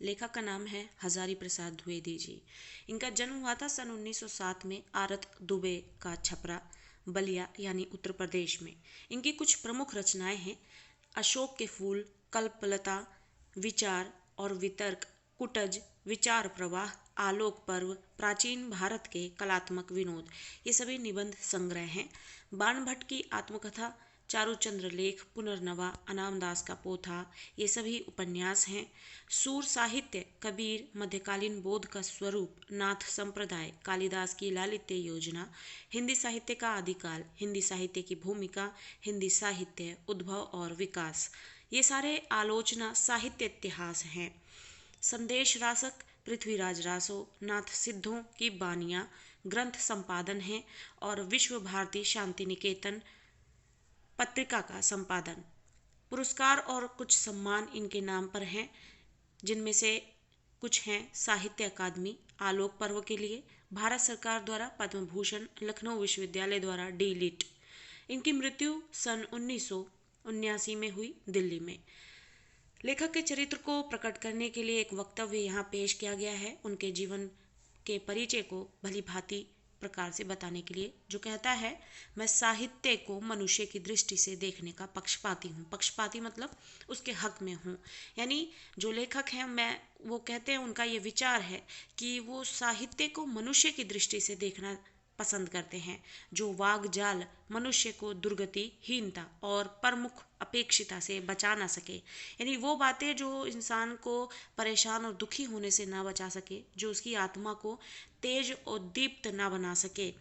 लेखक का नाम है हजारी प्रसाद द्विवेदी जी। इनका जन्म हुआ था सन 1907 में आरत दुबे का छपरा बलिया यानी उत्तर प्रदेश में। इनकी कुछ प्रमुख रचनाएं हैं अशोक के फूल, कल्पलता, विचार और वितर्क, कुटज, विचार प्रवाह, आलोक पर्व, प्राचीन भारत के कलात्मक विनोद, ये सभी निबंध संग्रह हैं। बाणभट्ट की आत्मकथा, चारुचंद्र लेख, पुनर्नवा, अनामदास का पोथा, ये सभी उपन्यास हैं। सूर साहित्य, कबीर, मध्यकालीन बोध का स्वरूप, नाथ संप्रदाय, कालिदास की लालित्य योजना, हिंदी साहित्य का आदिकाल, हिंदी साहित्य की भूमिका, हिंदी साहित्य, उद्भव और विकास, ये सारे आलोचना साहित्य इतिहास हैं। संदेश रासक, पृथ्वीराज रासो, नाथ सिद्धों की बानियाँ, ग्रंथ संपादन है और विश्व भारती शांति निकेतन पत्रिका का संपादन। पुरस्कार और कुछ सम्मान इनके नाम पर हैं, जिनमें से कुछ हैं साहित्य अकादमी आलोक पर्व के लिए, भारत सरकार द्वारा पद्म भूषण, लखनऊ विश्वविद्यालय द्वारा डी लिट। इनकी मृत्यु सन 1979 में हुई दिल्ली में। लेखक के चरित्र को प्रकट करने के लिए एक वक्तव्य यहाँ पेश किया गया है उनके जीवन के परिचय को भली भांति प्रकार से बताने के लिए, जो कहता है मैं साहित्य को मनुष्य की दृष्टि से देखने का पक्षपाती हूँ। पक्षपाती मतलब उसके हक में हूँ। यानी जो लेखक हैं मैं वो कहते हैं, उनका ये विचार है कि वो साहित्य को मनुष्य की दृष्टि से देखना पसंद करते हैं, जो वाग जाल मनुष्य को दुर्गति, हीनता और प्रमुख अपेक्षिता से बचा ना सके। यानी वो बातें जो इंसान को परेशान और दुखी होने से ना बचा सके, जो उसकी आत्मा को तेज और दीप्त ना बना सके,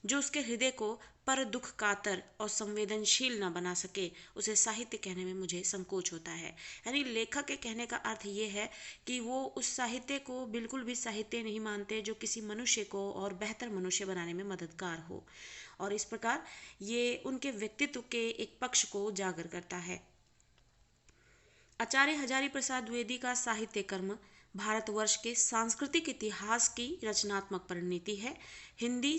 जो उसके हृदय को पर दुख कातर और संवेदनशील ना बना सके, उसे साहित्य कहने में मुझे संकोच होता है। यानी लेखक के कहने का अर्थ ये है कि वो उस साहित्य को बिल्कुल भी साहित्य नहीं मानते जो किसी मनुष्य को और बेहतर मनुष्य बनाने में मददगार हो, और इस प्रकार ये उनके व्यक्तित्व के एक पक्ष को उजागर करता है। आचार्य हजारी प्रसाद द्विवेदी का साहित्य कर्म भारतवर्ष के सांस्कृतिक इतिहास की रचनात्मक परिणति है। हिंदी,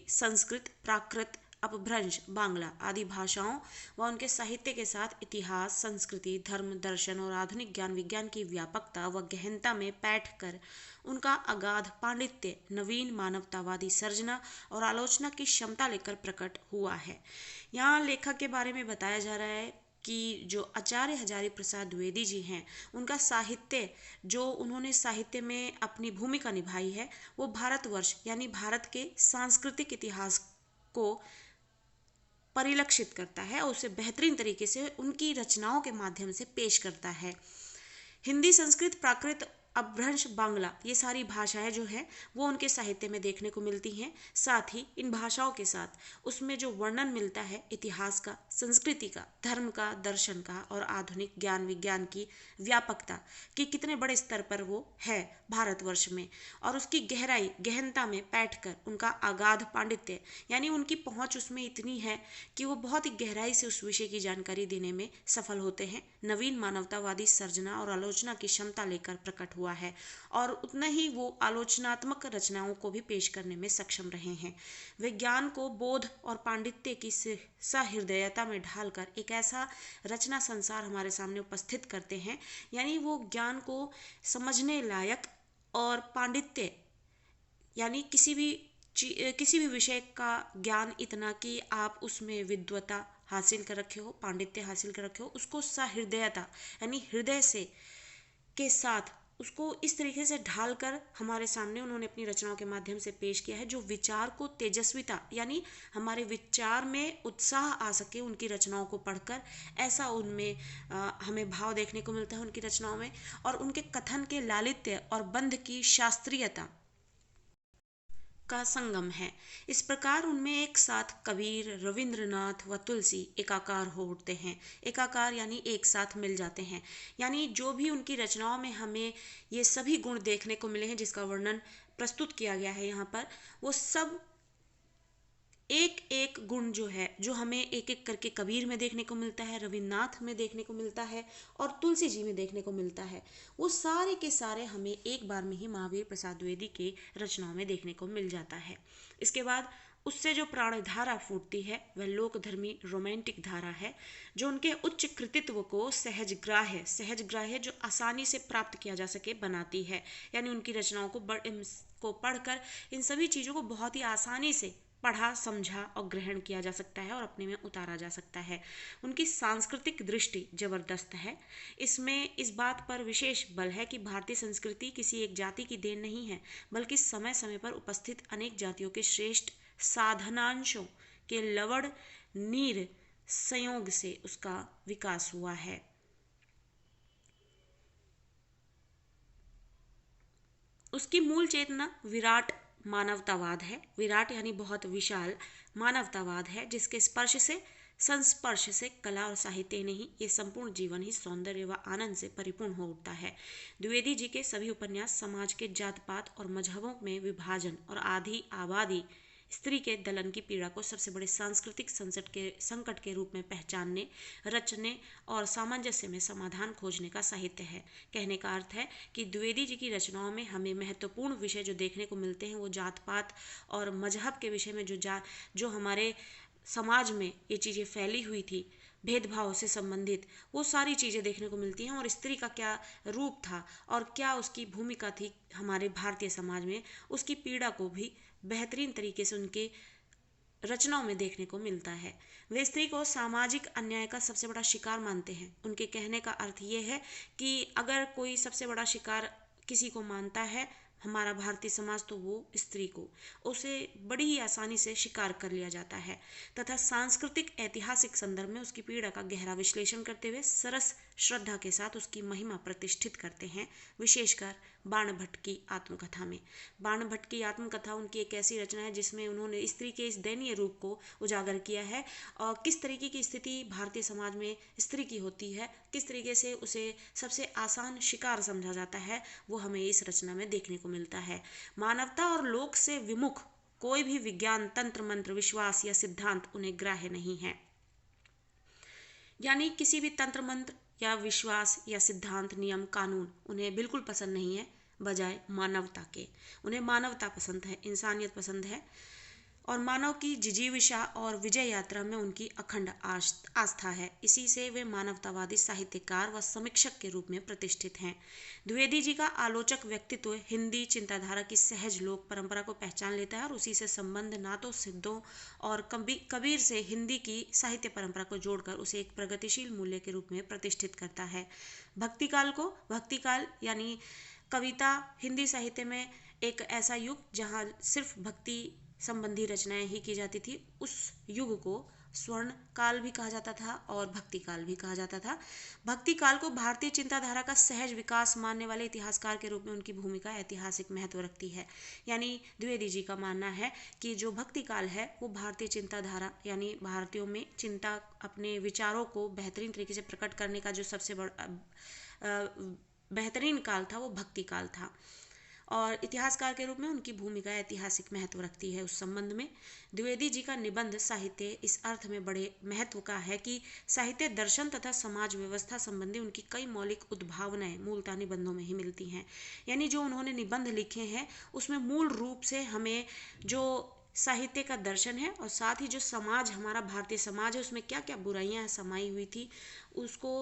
संस्कृत, प्राकृत, अपभ्रंश, बांग्ला आदि भाषाओं व उनके साहित्य के साथ इतिहास, संस्कृति, धर्म, दर्शन और आधुनिक ज्ञान विज्ञान की व्यापकता व गहनता में बैठकर उनका अगाध पांडित्य नवीन मानवतावादी सर्जना और आलोचना की क्षमता लेकर प्रकट हुआ है। यहाँ लेखक के बारे में बताया जा रहा है कि जो आचार्य हजारी प्रसाद द्विवेदी जी हैं, उनका साहित्य, जो उन्होंने साहित्य में अपनी भूमिका निभाई है, वो भारतवर्ष यानी भारत के सांस्कृतिक इतिहास को परिलक्षित करता है और उसे बेहतरीन तरीके से उनकी रचनाओं के माध्यम से पेश करता है। हिंदी, संस्कृत, प्राकृत, अपभ्रंश, बांग्ला ये सारी भाषाएं जो हैं वो उनके साहित्य में देखने को मिलती हैं। साथ ही इन भाषाओं के साथ उसमें जो वर्णन मिलता है इतिहास का, संस्कृति का, धर्म का, दर्शन का और आधुनिक ज्ञान विज्ञान की व्यापकता कि कितने बड़े स्तर पर वो है भारतवर्ष में, और उसकी गहराई गहनता में बैठकर उनका अगाध पांडित्य यानी उनकी पहुंच उसमें इतनी है कि वो बहुत ही गहराई से उस विषय की जानकारी देने में सफल होते हैं। नवीन मानवतावादी सर्जना और आलोचना की क्षमता लेकर प्रकट हुआ है, और उतना ही वो आलोचनात्मक रचनाओं को भी पेश करने में सक्षम रहे हैं। विज्ञान को बोध और पांडित्य की सहृदयता में ढालकर एक ऐसा रचना संसार हमारे सामने उपस्थित करते हैं, यानी वो ज्ञान को समझने लायक और पांडित्य यानी किसी भी विषय का ज्ञान इतना कि आप उसमें विद्वता हासिल कर रखे हो, पांडित्य हासिल कर रखे हो, उसको सहृदयता यानी हृदय से के साथ उसको इस तरीके से ढालकर हमारे सामने उन्होंने अपनी रचनाओं के माध्यम से पेश किया है, जो विचार को तेजस्विता यानी हमारे विचार में उत्साह आ सके उनकी रचनाओं को पढ़कर, ऐसा उनमें हमें भाव देखने को मिलता है उनकी रचनाओं में। और उनके कथन के लालित्य और बंध की शास्त्रीयता का संगम है। इस प्रकार उनमें एक साथ कबीर, रविंद्रनाथ व तुलसी एकाकार हो उठते हैं। एकाकार यानी एक साथ मिल जाते हैं। यानी जो भी उनकी रचनाओं में हमें ये सभी गुण देखने को मिले हैं जिसका वर्णन प्रस्तुत किया गया है यहाँ पर, वो सब एक एक गुण जो है, जो हमें एक एक करके कबीर में देखने को मिलता है, रविन्द्रनाथ में देखने को मिलता है और तुलसी जी में देखने को मिलता है, वो सारे के सारे हमें एक बार में ही महावीर प्रसाद द्विवेदी के रचनाओं में देखने को मिल जाता है। इसके बाद उससे जो प्राणधारा फूटती है वह लोकधर्मी रोमांटिक धारा है, जो उनके उच्च कृतित्व को सहजग्राह्य जो आसानी से प्राप्त किया जा सके बनाती है। यानी उनकी रचनाओं को पढ़कर इन सभी चीज़ों को बहुत ही आसानी से पढ़ा, समझा और ग्रहण किया जा सकता है और अपने में उतारा जा सकता है। उनकी सांस्कृतिक दृष्टि जबरदस्त है। इसमें इस बात पर विशेष बल है कि भारतीय संस्कृति किसी एक जाति की देन नहीं है, बल्कि समय समय पर उपस्थित अनेक जातियों के श्रेष्ठ साधनांशों के लवण नीर संयोग से उसका विकास हुआ है। उसकी मूल चेतना विराट मानवतावाद है। विराट यानी बहुत विशाल, मानवतावाद है जिसके संस्पर्श से कला और साहित्य नहीं, ये संपूर्ण जीवन ही सौंदर्य व आनंद से परिपूर्ण हो उठता है। द्विवेदी जी के सभी उपन्यास समाज के जात पात और मजहबों में विभाजन और आधी आबादी स्त्री के दलन की पीड़ा को सबसे बड़े सांस्कृतिक संकट के रूप में पहचानने, रचने और सामंजस्य में समाधान खोजने का साहित्य है। कहने का अर्थ है कि द्विवेदी जी की रचनाओं में हमें महत्वपूर्ण विषय जो देखने को मिलते हैं वो जात पात और मजहब के विषय में जो हमारे समाज में ये चीज़ें फैली हुई थी, भेदभाव से संबंधित, वो सारी चीज़ें देखने को मिलती हैं। और स्त्री का क्या रूप था और क्या उसकी भूमिका थी हमारे भारतीय समाज में, उसकी पीड़ा को भी बेहतरीन तरीके से उनके रचनाओं में देखने को मिलता है। वे स्त्री को सामाजिक अन्याय का सबसे बड़ा शिकार मानते हैं। उनके कहने का अर्थ ये है कि अगर कोई सबसे बड़ा शिकार किसी को मानता है हमारा भारतीय समाज, तो वो स्त्री को, उसे बड़ी ही आसानी से शिकार कर लिया जाता है। तथा सांस्कृतिक ऐतिहासिक संदर्भ में उसकी पीड़ा का गहरा विश्लेषण करते हुए सरस श्रद्धा के साथ उसकी महिमा प्रतिष्ठित करते हैं। विशेषकर बाण भट्ट की आत्मकथा में। बाण भट्ट की आत्मकथा उनकी एक ऐसी रचना है जिसमें उन्होंने स्त्री के इस दयनीय रूप को उजागर किया है और किस तरीके की स्थिति भारतीय समाज में स्त्री की होती है, किस तरीके से उसे सबसे आसान शिकार समझा जाता है, वो हमें इस रचना में देखने को मिलता है। मानवता और लोक से विमुख कोई भी विज्ञान, तंत्र मंत्र, विश्वास या सिद्धांत उन्हें ग्राह्य नहीं है। यानी किसी भी तंत्र मंत्र या विश्वास या सिद्धांत, नियम, कानून उन्हें बिल्कुल पसंद नहीं है, बजाय मानवता के। उन्हें मानवता पसंद है, इंसानियत पसंद है और मानव की जिजीविषा और विजय यात्रा में उनकी अखंड आस्था है। इसी से वे मानवतावादी साहित्यकार व समीक्षक के रूप में प्रतिष्ठित हैं। द्विवेदी जी का आलोचक व्यक्तित्व हिंदी चिंताधारा की सहज लोक परंपरा को पहचान लेता है और उसी से संबंध ना तो सिद्धों और कबीर से हिंदी की साहित्य परंपरा को जोड़कर उसे एक प्रगतिशील मूल्य के रूप में प्रतिष्ठित करता है। भक्तिकाल यानी कविता हिंदी साहित्य में एक ऐसा युग जहाँ सिर्फ भक्ति संबंधी रचनाएं ही की जाती थी, उस युग को स्वर्ण काल भी कहा जाता था और भक्ति काल भी कहा जाता था। भक्ति काल को भारतीय चिंताधारा का सहज विकास मानने वाले इतिहासकार के रूप में उनकी भूमिका ऐतिहासिक महत्व रखती है। यानी द्विवेदी जी का मानना है कि जो भक्ति काल है वो भारतीय चिंताधारा यानी भारतीयों में चिंता, अपने विचारों को बेहतरीन तरीके से प्रकट करने का जो सबसे बड़ा बेहतरीन काल था वो भक्ति काल था और इतिहासकार के रूप में उनकी भूमिका ऐतिहासिक महत्व रखती है। उस संबंध में द्विवेदी जी का निबंध साहित्य इस अर्थ में बड़े महत्व का है कि साहित्य दर्शन तथा समाज व्यवस्था संबंधी उनकी कई मौलिक उद्भावनाएं मूलतः निबंधों में ही मिलती हैं। यानी जो उन्होंने निबंध लिखे हैं उसमें मूल रूप से हमें जो साहित्य का दर्शन है और साथ ही जो समाज, हमारा भारतीय समाज है, उसमें क्या क्या बुराइयां समाई हुई थी उसको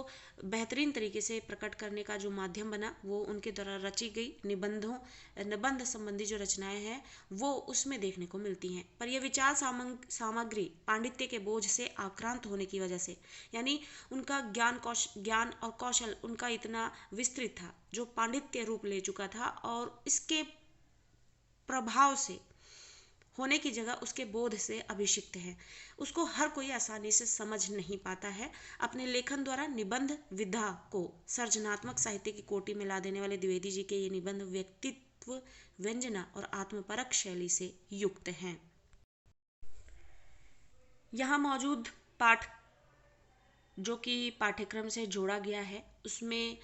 बेहतरीन तरीके से प्रकट करने का जो माध्यम बना वो उनके द्वारा रची गई निबंध संबंधी जो रचनाएं हैं वो उसमें देखने को मिलती हैं। पर यह विचार सामग्री पांडित्य के बोझ से आक्रांत होने की वजह से, यानी उनका ज्ञान और कौशल उनका इतना विस्तृत था जो पांडित्य रूप ले चुका था और इसके प्रभाव से होने की जगह उसके बोध से अभिषिक्त है, उसको हर कोई आसानी से समझ नहीं पाता है। अपने लेखन द्वारा निबंध विधा को सर्जनात्मक साहित्य की कोटि में ला देने वाले द्विवेदी जी के ये निबंध व्यक्तित्व, व्यंजना और आत्मपरक शैली से युक्त हैं। यहाँ मौजूद पाठ जो कि पाठ्यक्रम से जोड़ा गया है उसमें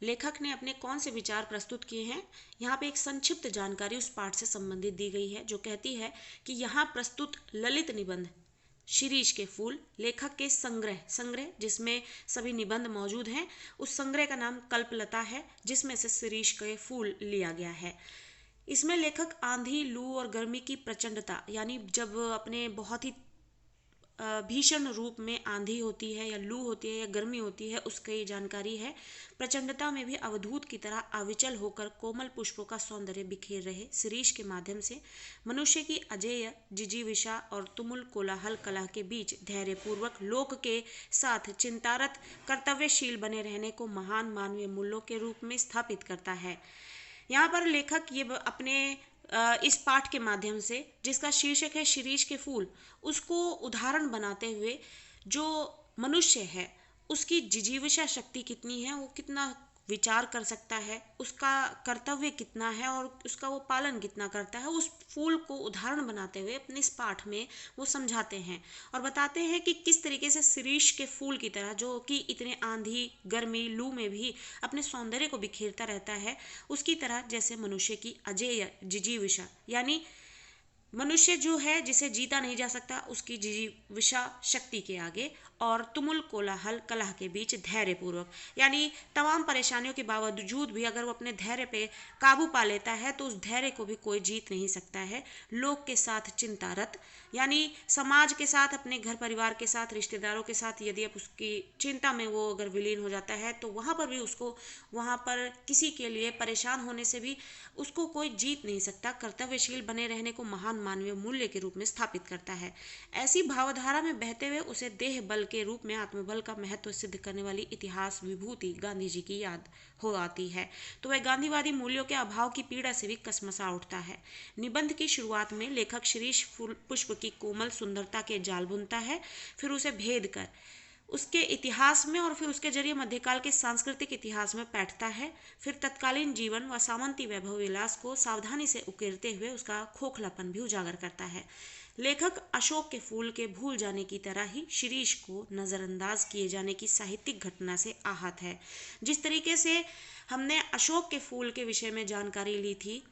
लेखक ने अपने कौन से विचार प्रस्तुत किए हैं, यहाँ पे एक संक्षिप्त जानकारी उस पाठ से संबंधित दी गई है जो कहती है कि यहाँ प्रस्तुत ललित निबंध शिरीष के फूल लेखक के संग्रह जिसमें सभी निबंध मौजूद हैं, उस संग्रह का नाम कल्पलता है जिसमें से शिरीष के फूल लिया गया है। इसमें लेखक आंधी, लू और गर्मी की प्रचंडता, यानी जब अपने बहुत ही भीषण रूप में आंधी होती है या लू होती है या गर्मी होती है, उसकी जानकारी है। प्रचंडता में भी अवधूत की तरह अविचल होकर कोमल पुष्पों का सौंदर्य बिखेर रहे शिरीष के माध्यम से मनुष्य की अजेय जिजीविषा और तुमुल कोलाहल कलह के बीच धैर्यपूर्वक लोक के साथ चिंतारत कर्तव्यशील बने रहने को महान मानवीय मूल्यों के रूप में स्थापित करता है। यहाँ पर लेखक ये अपने इस पाठ के माध्यम से, जिसका शीर्षक है शिरीष के फूल, उसको उदाहरण बनाते हुए जो मनुष्य है उसकी जिजीविषा शक्ति कितनी है, वो कितना विचार कर सकता है, उसका कर्तव्य कितना है और उसका वो पालन कितना करता है, उस फूल को उदाहरण बनाते हुए अपने इस पाठ में वो समझाते हैं और बताते हैं कि किस तरीके से शिरीष के फूल की तरह, जो कि इतने आंधी, गर्मी, लू में भी अपने सौंदर्य को बिखेरता रहता है, उसकी तरह जैसे मनुष्य की अजेय जिजीविषा, यानी मनुष्य जो है जिसे जीता नहीं जा सकता, उसकी जिजीविषा शक्ति के आगे और तुमुल कोलाहल कलह के बीच धैर्यपूर्वक, यानी तमाम परेशानियों के बावजूद भी अगर वो अपने धैर्य पे काबू पा लेता है तो उस धैर्य को भी कोई जीत नहीं सकता है। लोक के साथ चिंतारत, यानी समाज के साथ, अपने घर परिवार के साथ, रिश्तेदारों के साथ यदि अब उसकी चिंता में वो अगर विलीन हो जाता है तो वहाँ पर भी उसको, वहाँ पर किसी के लिए परेशान होने से भी उसको कोई जीत नहीं सकता। कर्तव्यशील बने रहने को महान मानवीय मूल्य के रूप में स्थापित करता है। ऐसी भावधारा में बहते हुए उसे देह बल के रूप में आत्मबल का महत्व सिद्ध करने वाली इतिहास विभूति गांधी जी की याद हो आती है, तो वह गांधीवादी मूल्यों के अभाव की पीड़ा से भी कसमसा उठता है। निबंध की शुरुआत में लेखक शिरीष पुष्प की कोमल सुंदरता के जाल बुनता है, फिर उसे भेद कर उसके इतिहास में और फिर उसके जरिए मध्यकाल के सांस्कृतिक इतिहास में बैठता है, फिर तत्कालीन जीवन व सामंती वैभव विलास को सावधानी से उकेरते हुए उसका खोखलापन भी उजागर करता है। लेखक अशोक के फूल के भूल जाने की तरह ही शिरीष को नजरअंदाज किए जाने की साहित्यिक घटना से आहत है। जिस तरीके से हमने अशोक के फूल के विषय में जानकारी ली थी,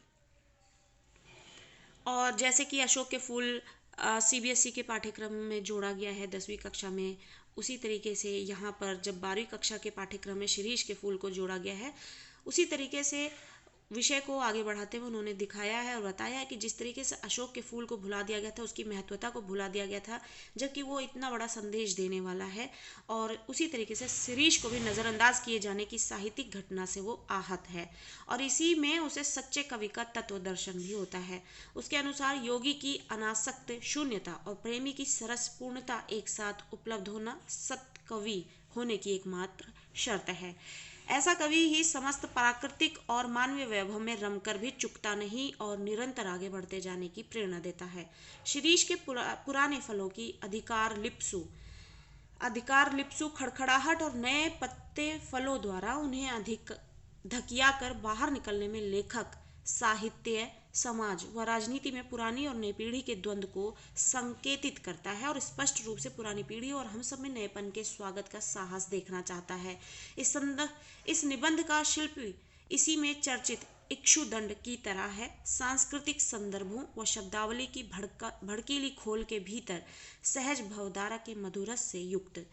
और जैसे कि अशोक के फूल सीबीएसई के पाठ्यक्रम में जोड़ा गया है 10वीं कक्षा में, उसी तरीके से यहाँ पर जब 12वीं कक्षा के पाठ्यक्रम में शिरीष के फूल को जोड़ा गया है, उसी तरीके से विषय को आगे बढ़ाते हुए उन्होंने दिखाया है और बताया है कि जिस तरीके से अशोक के फूल को भुला दिया गया था, उसकी महत्वता को भुला दिया गया था, जबकि वो इतना बड़ा संदेश देने वाला है, और उसी तरीके से शिरीष को भी नज़रअंदाज किए जाने की साहित्यिक घटना से वो आहत है और इसी में उसे सच्चे कवि का तत्व दर्शन भी होता है। उसके अनुसार योगी की अनासक्त शून्यता और प्रेमी की सरस पूर्णता एक साथ उपलब्ध होना सत कवि होने की एकमात्र शर्त है। ऐसा कवि ही समस्त प्राकृतिक और मानवीय वैभव में रमकर भी चुकता नहीं और निरंतर आगे बढ़ते जाने की प्रेरणा देता है। शिरीष के पुराने फलों की अधिकार लिप्सु खड़खड़ाहट और नए पत्ते फलों द्वारा उन्हें अधिक धकिया कर बाहर निकलने में लेखक साहित्य, समाज व राजनीति में पुरानी और नई पीढ़ी के द्वंद्व को संकेतित करता है और स्पष्ट रूप से पुरानी पीढ़ी और हम सब में नएपन के स्वागत का साहस देखना चाहता है। इस निबंध का शिल्पी इसी में चर्चित इक्षुदंड की तरह है। सांस्कृतिक संदर्भों व शब्दावली की भड़कीली खोल के भीतर सहज भवधारा के मधुरस से युक्त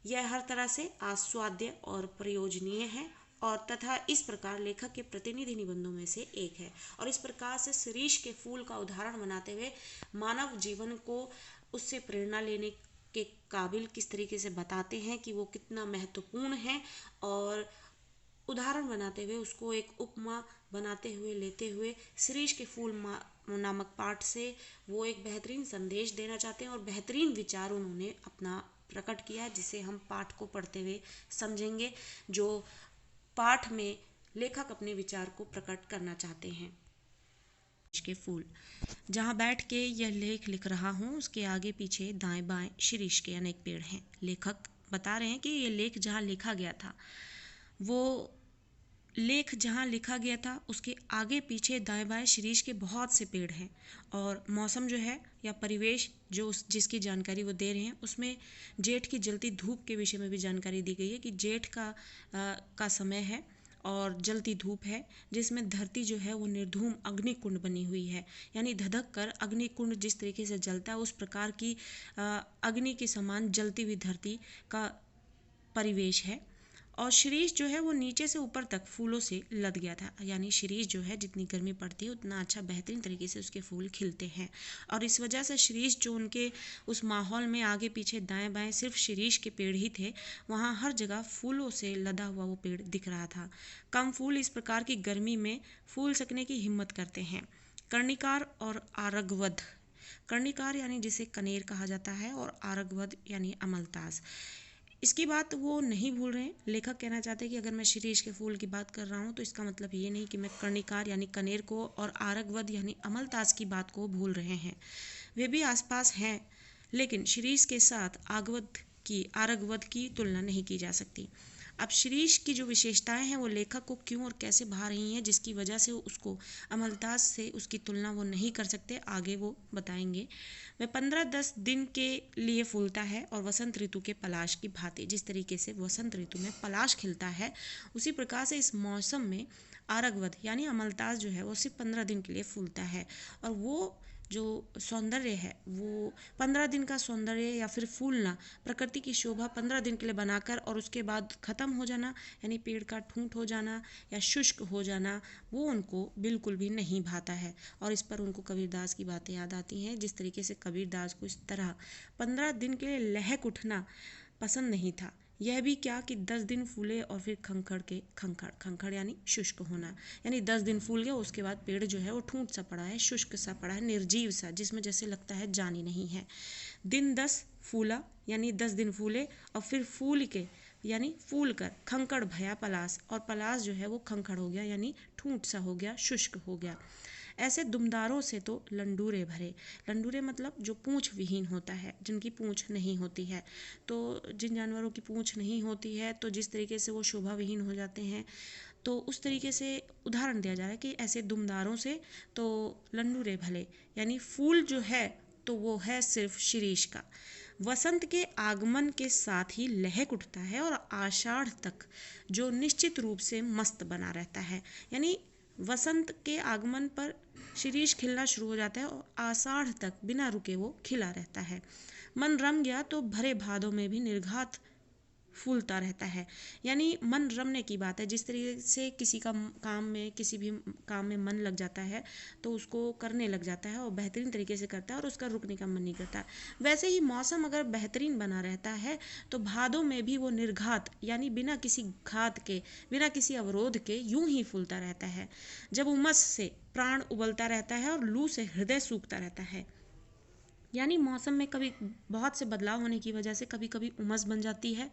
यह हर तरह से आस्वाद्य और प्रयोजनीय है और तथा इस प्रकार लेखक के प्रतिनिधि निबंधों में से एक है। और इस प्रकार से शिरीष के फूल का उदाहरण बनाते हुए मानव जीवन को उससे प्रेरणा लेने के काबिल किस तरीके से बताते हैं कि वो कितना महत्वपूर्ण है, और उदाहरण बनाते हुए उसको एक उपमा बनाते हुए लेते हुए शिरीष के फूल नामक पाठ से वो एक बेहतरीन संदेश देना चाहते हैं और बेहतरीन विचार उन्होंने अपना प्रकट किया, जिसे हम पाठ को पढ़ते हुए समझेंगे, जो पाठ में लेखक अपने विचार को प्रकट करना चाहते हैं। के फूल, जहाँ बैठ के यह लेख लिख रहा हूँ उसके आगे पीछे दाएं बाएं शिरीष के अनेक पेड़ हैं। लेखक बता रहे हैं कि ये लेख जहाँ लिखा गया था, वो लेख जहाँ लिखा गया था उसके आगे पीछे दाएं बाएं शिरीष के बहुत से पेड़ हैं, और मौसम जो है या परिवेश जो जिसकी जानकारी वो दे रहे हैं उसमें जेठ की जलती धूप के विषय में भी जानकारी दी गई है कि जेठ का समय है और जलती धूप है, जिसमें धरती जो है वो निर्धूम अग्निकुंड बनी हुई है, यानी धधक कर अग्निकुंड जिस तरीके से जलता है उस प्रकार की अग्नि के समान जलती हुई धरती का परिवेश है। और शिरीष जो है वो नीचे से ऊपर तक फूलों से लद गया था। यानी शिरीष जो है जितनी गर्मी पड़ती है उतना अच्छा बेहतरीन तरीके से उसके फूल खिलते हैं। और इस वजह से शिरीष जो उनके उस माहौल में आगे पीछे दाएं बाएं सिर्फ शिरीष के पेड़ ही थे, वहाँ हर जगह फूलों से लदा हुआ वो पेड़ दिख रहा था। कम फूल इस प्रकार की गर्मी में फूल सकने की हिम्मत करते हैं। कर्णिकार और आरगवध। कर्णिकार यानी जिसे कनेर कहा जाता है, और आरगवध यानी अमलतास। इसकी बात वो नहीं भूल रहे हैं। लेखक कहना चाहते हैं कि अगर मैं शिरीष के फूल की बात कर रहा हूँ तो इसका मतलब ये नहीं कि मैं कर्णिकार यानी कनेर को और आरगवध यानी अमलतास की बात को भूल रहे हैं। वे भी आसपास हैं, लेकिन शिरीष के साथ आरगवध की तुलना नहीं की जा सकती। अब शिरीष की जो विशेषताएं हैं वो लेखक को क्यों और कैसे भा रही हैं, जिसकी वजह से उसको अमलतास से उसकी तुलना वो नहीं कर सकते, आगे वो बताएंगे। वह 15-10 दिन के लिए फूलता है और वसंत ऋतु के पलाश की भांति, जिस तरीके से वसंत ऋतु में पलाश खिलता है उसी प्रकार से इस मौसम में आरगवध यानी अमलतास जो है वो सिर्फ 15 दिन के लिए फूलता है। और वो जो सौंदर्य है वो 15 दिन का सौंदर्य या फिर फूलना, प्रकृति की शोभा 15 दिन के लिए बनाकर और उसके बाद ख़त्म हो जाना, यानी पेड़ का ठूंठ हो जाना या शुष्क हो जाना, वो उनको बिल्कुल भी नहीं भाता है। और इस पर उनको कबीरदास की बातें याद आती हैं, जिस तरीके से कबीरदास को इस तरह 15 दिन के लिए लहक उठना पसंद नहीं था। यह भी क्या कि 10 दिन फूले और फिर खंखड़ यानी शुष्क होना, यानी 10 दिन फूल गया उसके बाद पेड़ जो है वो ठूंठ सा पड़ा है, शुष्क सा पड़ा है, निर्जीव सा, जिसमें जैसे लगता है जान ही नहीं है। दिन 10 फूला यानी 10 दिन फूले और फिर फूल के यानी फूल कर खंखड़ भया पलास, और पलास जो है वो खंखड़ हो गया यानी ठूंठ सा हो गया, शुष्क हो गया। ऐसे दुमदारों से तो लंडूरे भरे। लंडूरे मतलब जो पूंछ विहीन होता है, जिनकी पूंछ नहीं होती है। तो जिन जानवरों की पूंछ नहीं होती है तो जिस तरीके से वो शोभा विहीन हो जाते हैं, तो उस तरीके से उदाहरण दिया जा रहा है कि ऐसे दुमदारों से तो लंडूरे भले, यानी फूल जो है तो वो है सिर्फ शिरीष का। वसंत के आगमन के साथ ही लहक उठता है और आषाढ़ तक जो निश्चित रूप से मस्त बना रहता है। यानी वसंत के आगमन पर शिरीष खिलना शुरू हो जाता है और आषाढ़ तक बिना रुके वो खिला रहता है। मन रम गया तो भरे भादों में भी निर्घात फूलता रहता है। यानी मन रमने की बात है, जिस तरीके से किसी का काम में किसी भी काम में मन लग जाता है तो उसको करने लग जाता है और बेहतरीन तरीके से करता है और उसका रुकने का मन नहीं करता। वैसे ही मौसम अगर बेहतरीन बना रहता है तो भादों में भी वो निर्घात यानी बिना किसी घात के, बिना किसी अवरोध के यूं ही फूलता रहता है। जब उमस से प्राण उबलता रहता है और लू से हृदय सूखता रहता है। यानी मौसम में कभी बहुत से बदलाव होने की वजह से कभी कभी उमस बन जाती है,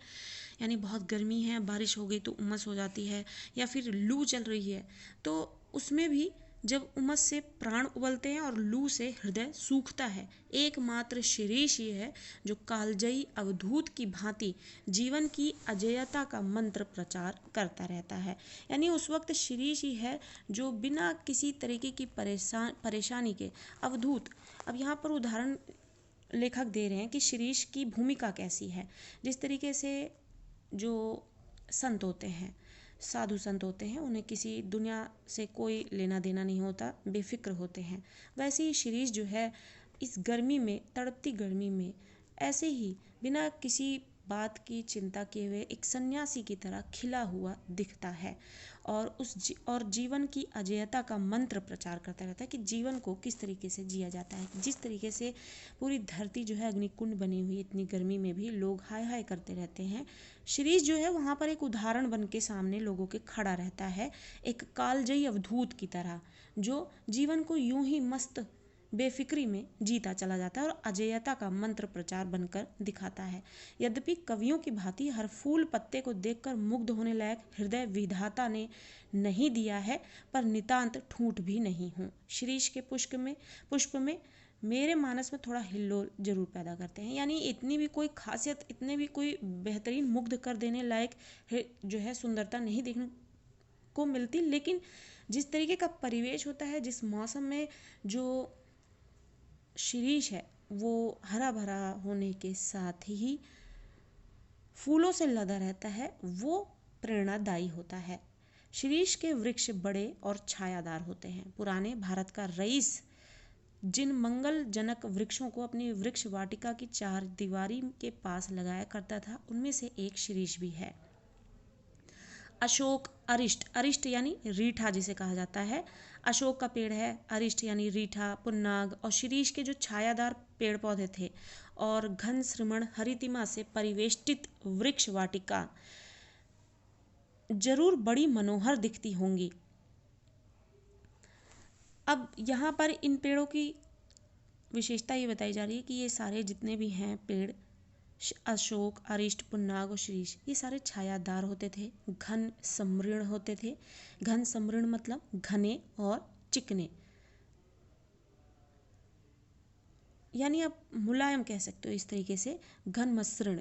यानी बहुत गर्मी है, बारिश हो गई तो उमस हो जाती है, या फिर लू चल रही है तो उसमें भी जब उमस से प्राण उबलते हैं और लू से हृदय सूखता है। एकमात्र शिरीष ही है जो कालजयी अवधूत की भांति जीवन की अजेयता का मंत्र प्रचार करता रहता है। यानी उस वक्त शिरीष ही है जो बिना किसी तरीके की परेशानी के अवधूत। अब यहाँ पर उदाहरण लेखक दे रहे हैं कि शिरीष की भूमिका कैसी है। जिस तरीके से जो संत होते हैं, साधु संत होते हैं, उन्हें किसी दुनिया से कोई लेना देना नहीं होता, बेफिक्र होते हैं, वैसे ही शिरीष जो है इस गर्मी में, तड़पती गर्मी में ऐसे ही बिना किसी बात की चिंता किए हुए एक सन्यासी की तरह खिला हुआ दिखता है और और जीवन की अजेयता का मंत्र प्रचार करता रहता है कि जीवन को किस तरीके से जिया जाता है। जिस तरीके से पूरी धरती जो है अग्निकुंड बनी हुई, इतनी गर्मी में भी लोग हाय हाय करते रहते हैं, शिरीष जो है वहाँ पर एक उदाहरण बन के सामने लोगों के खड़ा रहता है, एक कालजयी अवधूत की तरह जो जीवन को यूं ही मस्त बेफिक्री में जीता चला जाता है और अजेयता का मंत्र प्रचार बनकर दिखाता है। यद्यपि कवियों की भांति हर फूल पत्ते को देखकर मुग्ध होने लायक हृदय विधाता ने नहीं दिया है, पर नितांत ठूंठ भी नहीं हूँ। शिरीष के पुष्प में मेरे मानस में थोड़ा हिल्लोल जरूर पैदा करते हैं। यानी इतनी भी कोई खासियत, इतने भी कोई बेहतरीन मुग्ध कर देने लायक जो है सुंदरता नहीं देखने को मिलती, लेकिन जिस तरीके का परिवेश होता है, जिस मौसम में जो शिरीष है वो हरा भरा होने के साथ ही फूलों से लदा रहता है, वो प्रेरणादायी होता है। शिरीष के वृक्ष बड़े और छायादार होते हैं। पुराने भारत का रईस जिन मंगलजनक वृक्षों को अपनी वृक्ष वाटिका की चार दीवारी के पास लगाया करता था, उनमें से एक शिरीष भी है। अशोक, अरिष्ट, अरिष्ट यानी रीठा जिसे कहा जाता है, अशोक का पेड़ है, अरिष्ट यानी रीठा, पुन्नाग और शिरीष के जो छायादार पेड़ पौधे थे और घन श्रमण हरितिमा से परिवेष्टित वृक्ष वाटिका जरूर बड़ी मनोहर दिखती होंगी। अब यहाँ पर इन पेड़ों की विशेषता ये बताई जा रही है कि ये सारे जितने भी हैं पेड़, अशोक, अरिष्ट, पुन्नाग और शीरीष, ये सारे छायादार होते थे, घन समृण होते थे। घन समृण मतलब घने और चिकने, यानी आप मुलायम कह सकते हो इस तरीके से, घन मसृण।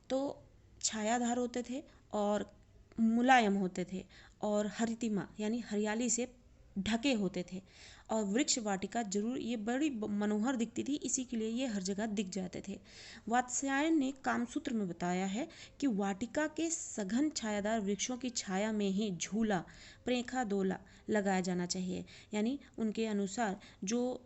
तो छायादार होते थे और मुलायम होते थे और हरितिमा यानी हरियाली से ढके होते थे। और वृक्ष वाटिका जरूर ये बड़ी मनोहर दिखती थी, इसी के लिए ये हर जगह दिख जाते थे। वात्स्यायन ने कामसूत्र में बताया है कि वाटिका के सघन छायादार वृक्षों की छाया में ही झूला, प्रेखा, दोला लगाया जाना चाहिए। यानी उनके अनुसार जो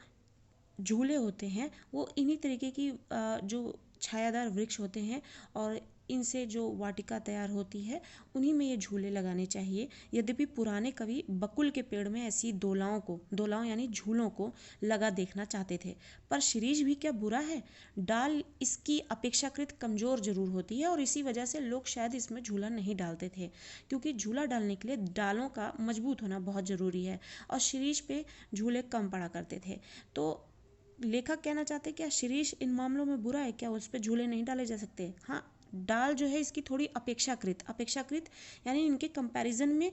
झूले होते हैं वो इन्हीं तरीके की जो छायादार वृक्ष होते हैं और इनसे जो वाटिका तैयार होती है उन्हीं में ये झूले लगाने चाहिए। यद्यपि पुराने कवि बकुल के पेड़ में ऐसी दोलाओं को, दोलाओं यानी झूलों को लगा देखना चाहते थे, पर शिरीष भी क्या बुरा है? डाल इसकी अपेक्षाकृत कमजोर जरूर होती है और इसी वजह से लोग शायद इसमें झूला नहीं डालते थे, क्योंकि झूला डालने के लिए डालों का मजबूत होना बहुत ज़रूरी है और शिरीष पे झूले कम पड़ा करते थे। तो लेखक कहना चाहते क्या शिरीष इन मामलों में बुरा है? क्या उस पर झूले नहीं डाले जा सकते? हाँ, डाल जो है इसकी थोड़ी अपेक्षाकृत यानी इनके कंपैरिजन में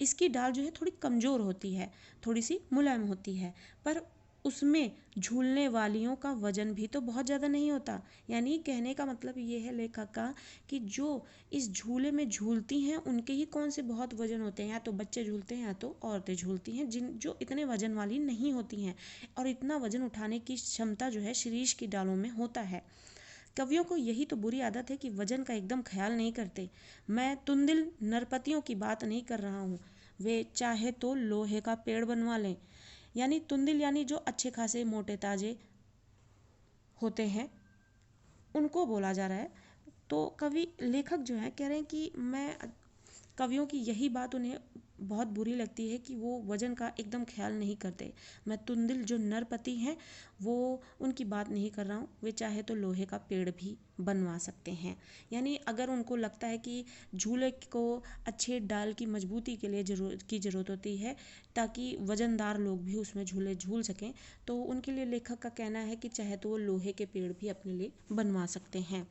इसकी डाल जो है थोड़ी कमज़ोर होती है, थोड़ी सी मुलायम होती है, पर उसमें झूलने वालियों का वजन भी तो बहुत ज़्यादा नहीं होता। यानी कहने का मतलब ये है लेखक का कि जो इस झूले में झूलती हैं उनके ही कौन से बहुत वजन होते हैं, या तो बच्चे झूलते हैं या तो औरतें झूलती हैं जिन जो इतने वजन वाली नहीं होती हैं, और इतना वजन उठाने की क्षमता जो है शिरीष की डालों में होता है। कवियों को यही तो बुरी आदत है कि वजन का एकदम ख्याल नहीं करते। मैं तुंदिल नरपतियों की बात नहीं कर रहा हूँ, वे चाहे तो लोहे का पेड़ बनवा लें। यानी तुंदिल यानी जो अच्छे खासे मोटे ताजे होते हैं उनको बोला जा रहा है। तो कवि लेखक जो है कह रहे हैं कि मैं कवियों की यही बात उन्हें बहुत बुरी लगती है कि वो वजन का एकदम ख्याल नहीं करते। मैं तुंदिल जो नरपति हैं वो उनकी बात नहीं कर रहा हूँ, वे चाहे तो लोहे का पेड़ भी बनवा सकते हैं। यानी अगर उनको लगता है कि झूले को अच्छे डाल की मजबूती के लिए ज़रूरत होती है ताकि वजनदार लोग भी उसमें झूले झूल सकें, तो उनके लिए लेखक का कहना है कि चाहे तो वो लोहे के पेड़ भी अपने लिए बनवा सकते हैं।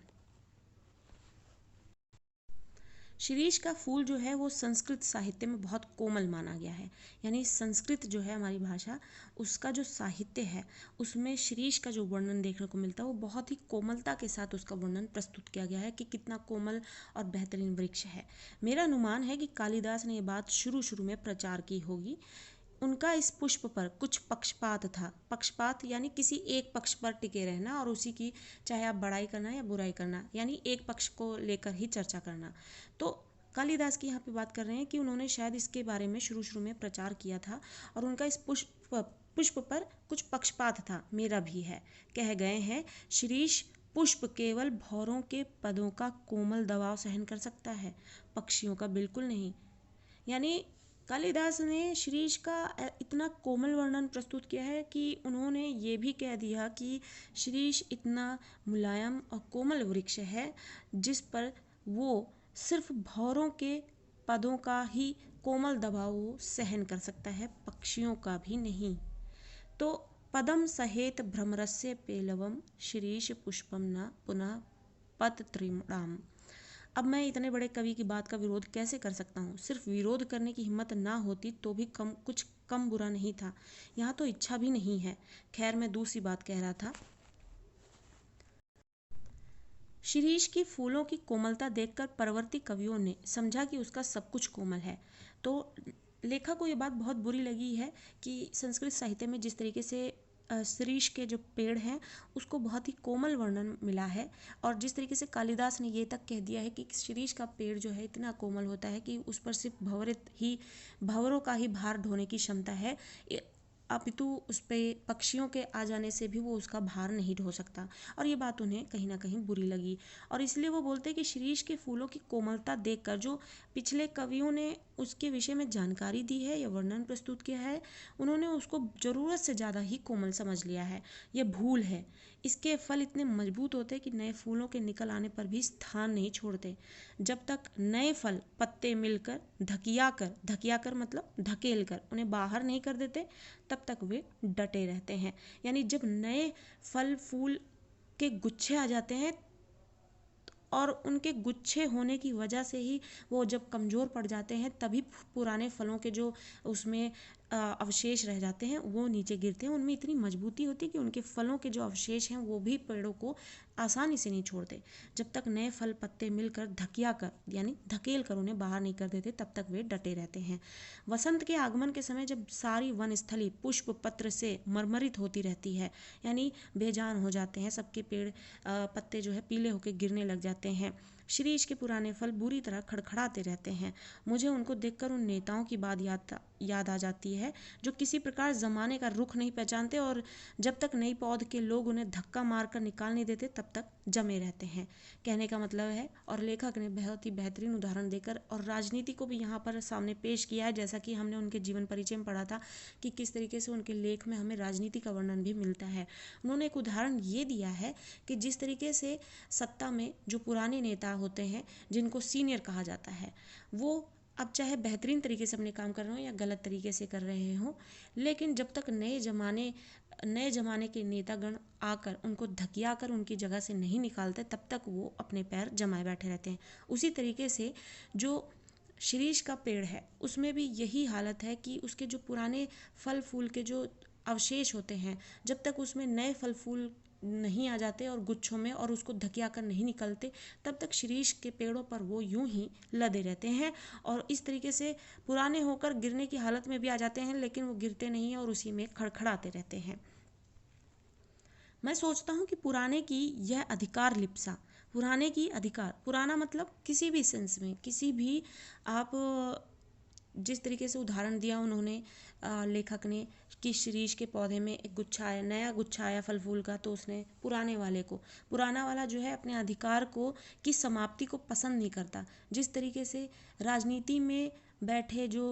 शिरीष का फूल जो है वो संस्कृत साहित्य में बहुत कोमल माना गया है। यानी संस्कृत जो है हमारी भाषा, उसका जो साहित्य है उसमें शिरीष का जो वर्णन देखने को मिलता है वो बहुत ही कोमलता के साथ उसका वर्णन प्रस्तुत किया गया है कि कितना कोमल और बेहतरीन वृक्ष है। मेरा अनुमान है कि कालिदास ने ये बात शुरू शुरू में प्रचार की होगी। उनका इस पुष्प पर कुछ पक्षपात था। पक्षपात यानी किसी एक पक्ष पर टिके रहना और उसी की चाहे आप बड़ाई करना या बुराई करना, यानी एक पक्ष को लेकर ही चर्चा करना। तो कालिदास की यहाँ पे बात कर रहे हैं कि उन्होंने शायद इसके बारे में शुरू शुरू में प्रचार किया था और उनका इस पुष्प पर कुछ पक्षपात था। मेरा भी है। कह गए हैं शिरीष पुष्प केवल भौरों के पदों का कोमल दबाव सहन कर सकता है, पक्षियों का बिल्कुल नहीं। यानी कालिदास ने शिरीष का इतना कोमल वर्णन प्रस्तुत किया है कि उन्होंने ये भी कह दिया कि शिरीष इतना मुलायम और कोमल वृक्ष है जिस पर वो सिर्फ भौरों के पदों का ही कोमल दबाव सहन कर सकता है, पक्षियों का भी नहीं। तो पदम सहेत भ्रमरस्य पेलवम शिरीष पुष्पम न पुनः पतत्रिणाम। अब मैं इतने बड़े कवि की बात का विरोध कैसे कर सकता हूँ? सिर्फ विरोध करने की हिम्मत ना होती तो भी कुछ कम बुरा नहीं था। यहाँ तो इच्छा भी नहीं है। खैर, मैं दूसरी बात कह रहा था। शिरीष की फूलों की कोमलता देखकर परवर्ती कवियों ने समझा कि उसका सब कुछ कोमल है। तो लेखक को ये बात बहुत बुरी लगी है कि संस्कृत साहित्य में जिस तरीके से शिरीष के जो पेड़ हैं उसको बहुत ही कोमल वर्णन मिला है, और जिस तरीके से कालिदास ने ये तक कह दिया है कि शिरीष का पेड़ जो है इतना कोमल होता है कि उस पर सिर्फ भंवरों का ही भार ढोने की क्षमता है। अपितु उस पे पक्षियों के आ जाने से भी वो उसका भार नहीं ढो सकता। और ये बात उन्हें कहीं ना कहीं बुरी लगी, और इसलिए वो बोलते हैं कि शीरीष के फूलों की कोमलता देखकर जो पिछले कवियों ने उसके विषय में जानकारी दी है या वर्णन प्रस्तुत किया है, उन्होंने उसको ज़रूरत से ज़्यादा ही कोमल समझ लिया है। ये भूल है। इसके फल इतने मजबूत होते कि नए फूलों के निकल आने पर भी स्थान नहीं छोड़ते। जब तक नए फल पत्ते मिलकर धकिया कर मतलब धकेल कर उन्हें बाहर नहीं कर देते, तब तक वे डटे रहते हैं। यानी जब नए फल फूल के गुच्छे आ जाते हैं और उनके गुच्छे होने की वजह से ही वो जब कमज़ोर पड़ जाते हैं, तभी पुराने फलों के जो उसमें अवशेष रह जाते हैं वो नीचे गिरते हैं। उनमें इतनी मजबूती होती है कि उनके फलों के जो अवशेष हैं वो भी पेड़ों को आसानी से नहीं छोड़ते। जब तक नए फल पत्ते मिलकर धकिया कर यानी धकेल कर उन्हें बाहर नहीं कर देते, तब तक वे डटे रहते हैं। वसंत के आगमन के समय जब सारी वन स्थली पुष्प पत्र से मरमरित होती रहती है, यानी बेजान हो जाते हैं, सबके पेड़ पत्ते जो है पीले होकर गिरने लग जाते हैं, शीरीष के पुराने फल बुरी तरह खड़खड़ाते रहते हैं। मुझे उनको देखकर उन नेताओं की बात याद आ जाती है जो किसी प्रकार ज़माने का रुख नहीं पहचानते और जब तक नई पौध के लोग उन्हें धक्का मारकर निकाल नहीं देते तब तक जमे रहते हैं। कहने का मतलब है, और लेखक ने बहुत ही बेहतरीन उदाहरण देकर और राजनीति को भी यहाँ पर सामने पेश किया है, जैसा कि हमने उनके जीवन परिचय में पढ़ा था कि किस तरीके से उनके लेख में हमें राजनीति का वर्णन भी मिलता है। उन्होंने एक उदाहरण ये दिया है कि जिस तरीके से सत्ता में जो पुराने नेता होते हैं जिनको सीनियर कहा जाता है, वो अब चाहे बेहतरीन तरीके से अपने काम कर रहे हो या गलत तरीके से कर रहे हो, लेकिन जब तक नए ज़माने के नेतागण आकर उनको धकिया कर उनकी जगह से नहीं निकालते, तब तक वो अपने पैर जमाए बैठे रहते हैं। उसी तरीके से जो शीरीष का पेड़ है उसमें भी यही हालत है कि उसके जो पुराने फल फूल के जो अवशेष होते हैं, जब तक उसमें नए फल फूल नहीं आ जाते और गुच्छों में और उसको धकिया कर नहीं निकलते, तब तक शीरीष के पेड़ों पर वो यूं ही लदे रहते हैं और इस तरीके से पुराने होकर गिरने की हालत में भी आ जाते हैं, लेकिन वो गिरते नहीं हैं और उसी में खड़खड़ाते रहते हैं। मैं सोचता हूँ कि पुराने की यह अधिकार लिप्सा, पुराने की अधिकार, पुराना मतलब किसी भी सेंस में, किसी भी आप जिस तरीके से उदाहरण दिया उन्होंने लेखक ने कि शीरीष के पौधे में एक गुच्छा आया, नया गुच्छा आया फल फूल का, तो उसने पुराना वाला जो है अपने अधिकार को की समाप्ति को पसंद नहीं करता। जिस तरीके से राजनीति में बैठे जो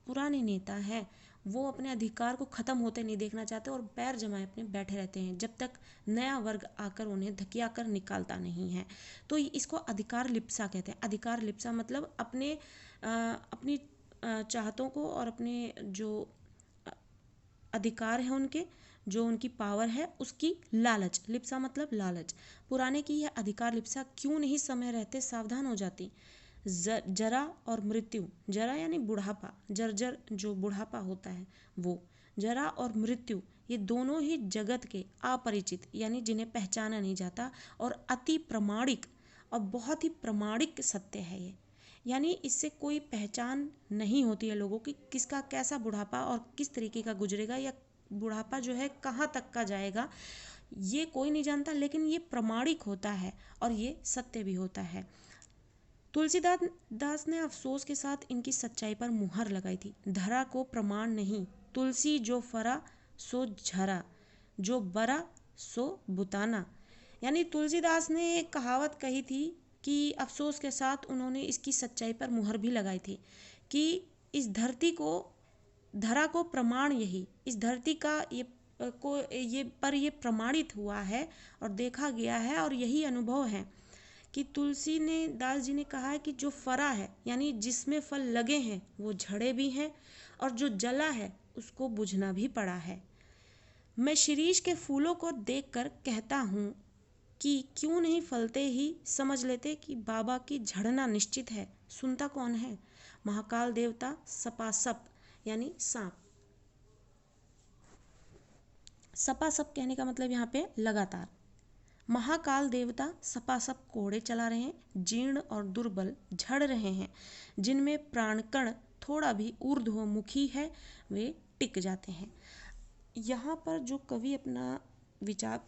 पुराने नेता हैं वो अपने अधिकार को ख़त्म होते नहीं देखना चाहते और पैर जमाए अपने बैठे रहते हैं जब तक नया वर्ग आकर उन्हें धकिया कर निकालता नहीं है। तो इसको अधिकार लिप्सा कहते हैं। अधिकार लिप्सा मतलब अपनी चाहतों को और अपने जो अधिकार है उनके, जो उनकी पावर है उसकी लालच, लिप्सा मतलब लालच। पुराने की यह अधिकार लिप्सा क्यों नहीं समय रहते सावधान हो जाती। जरा और मृत्यु, जरा यानी बुढ़ापा, जर्जर जो बुढ़ापा होता है वो, जरा और मृत्यु ये दोनों ही जगत के अपरिचित यानी जिन्हें पहचाना नहीं जाता और अति प्रमाणिक और बहुत ही प्रमाणिक सत्य है ये। यानी इससे कोई पहचान नहीं होती है लोगों की, किसका कैसा बुढ़ापा और किस तरीके का गुजरेगा या बुढ़ापा जो है कहाँ तक का जाएगा, ये कोई नहीं जानता, लेकिन ये प्रमाणिक होता है और ये सत्य भी होता है। तुलसीदास ने अफसोस के साथ इनकी सच्चाई पर मुहर लगाई थी। धरा को प्रमाण नहीं, तुलसी जो फरा सो झरा, जो बरा सो बुताना। यानी तुलसीदास ने एक कहावत कही थी कि अफसोस के साथ उन्होंने इसकी सच्चाई पर मुहर भी लगाई थी कि इस धरती को, धरा को प्रमाण यही, इस धरती का ये प्रमाणित हुआ है और देखा गया है और यही अनुभव है कि दास जी ने कहा है कि जो फरा है यानी जिसमें फल लगे हैं वो झड़े भी हैं और जो जला है उसको बुझना भी पड़ा है। मैं शीरीष के फूलों को देखकर कहता हूँ कि क्यों नहीं फलते ही समझ लेते कि बाबा की झड़ना निश्चित है। सुनता कौन है? महाकाल देवता सपासप यानी सांप। सपासप कहने का मतलब यहाँ पे लगातार। महाकाल देवता सपासप कोड़े चला रहे हैं, जीर्ण और दुर्बल झड़ रहे हैं, जिनमें प्राणकण थोड़ा भी ऊर्ध्वमुखी है वे टिक जाते हैं। यहाँ पर जो कवि अपना विचार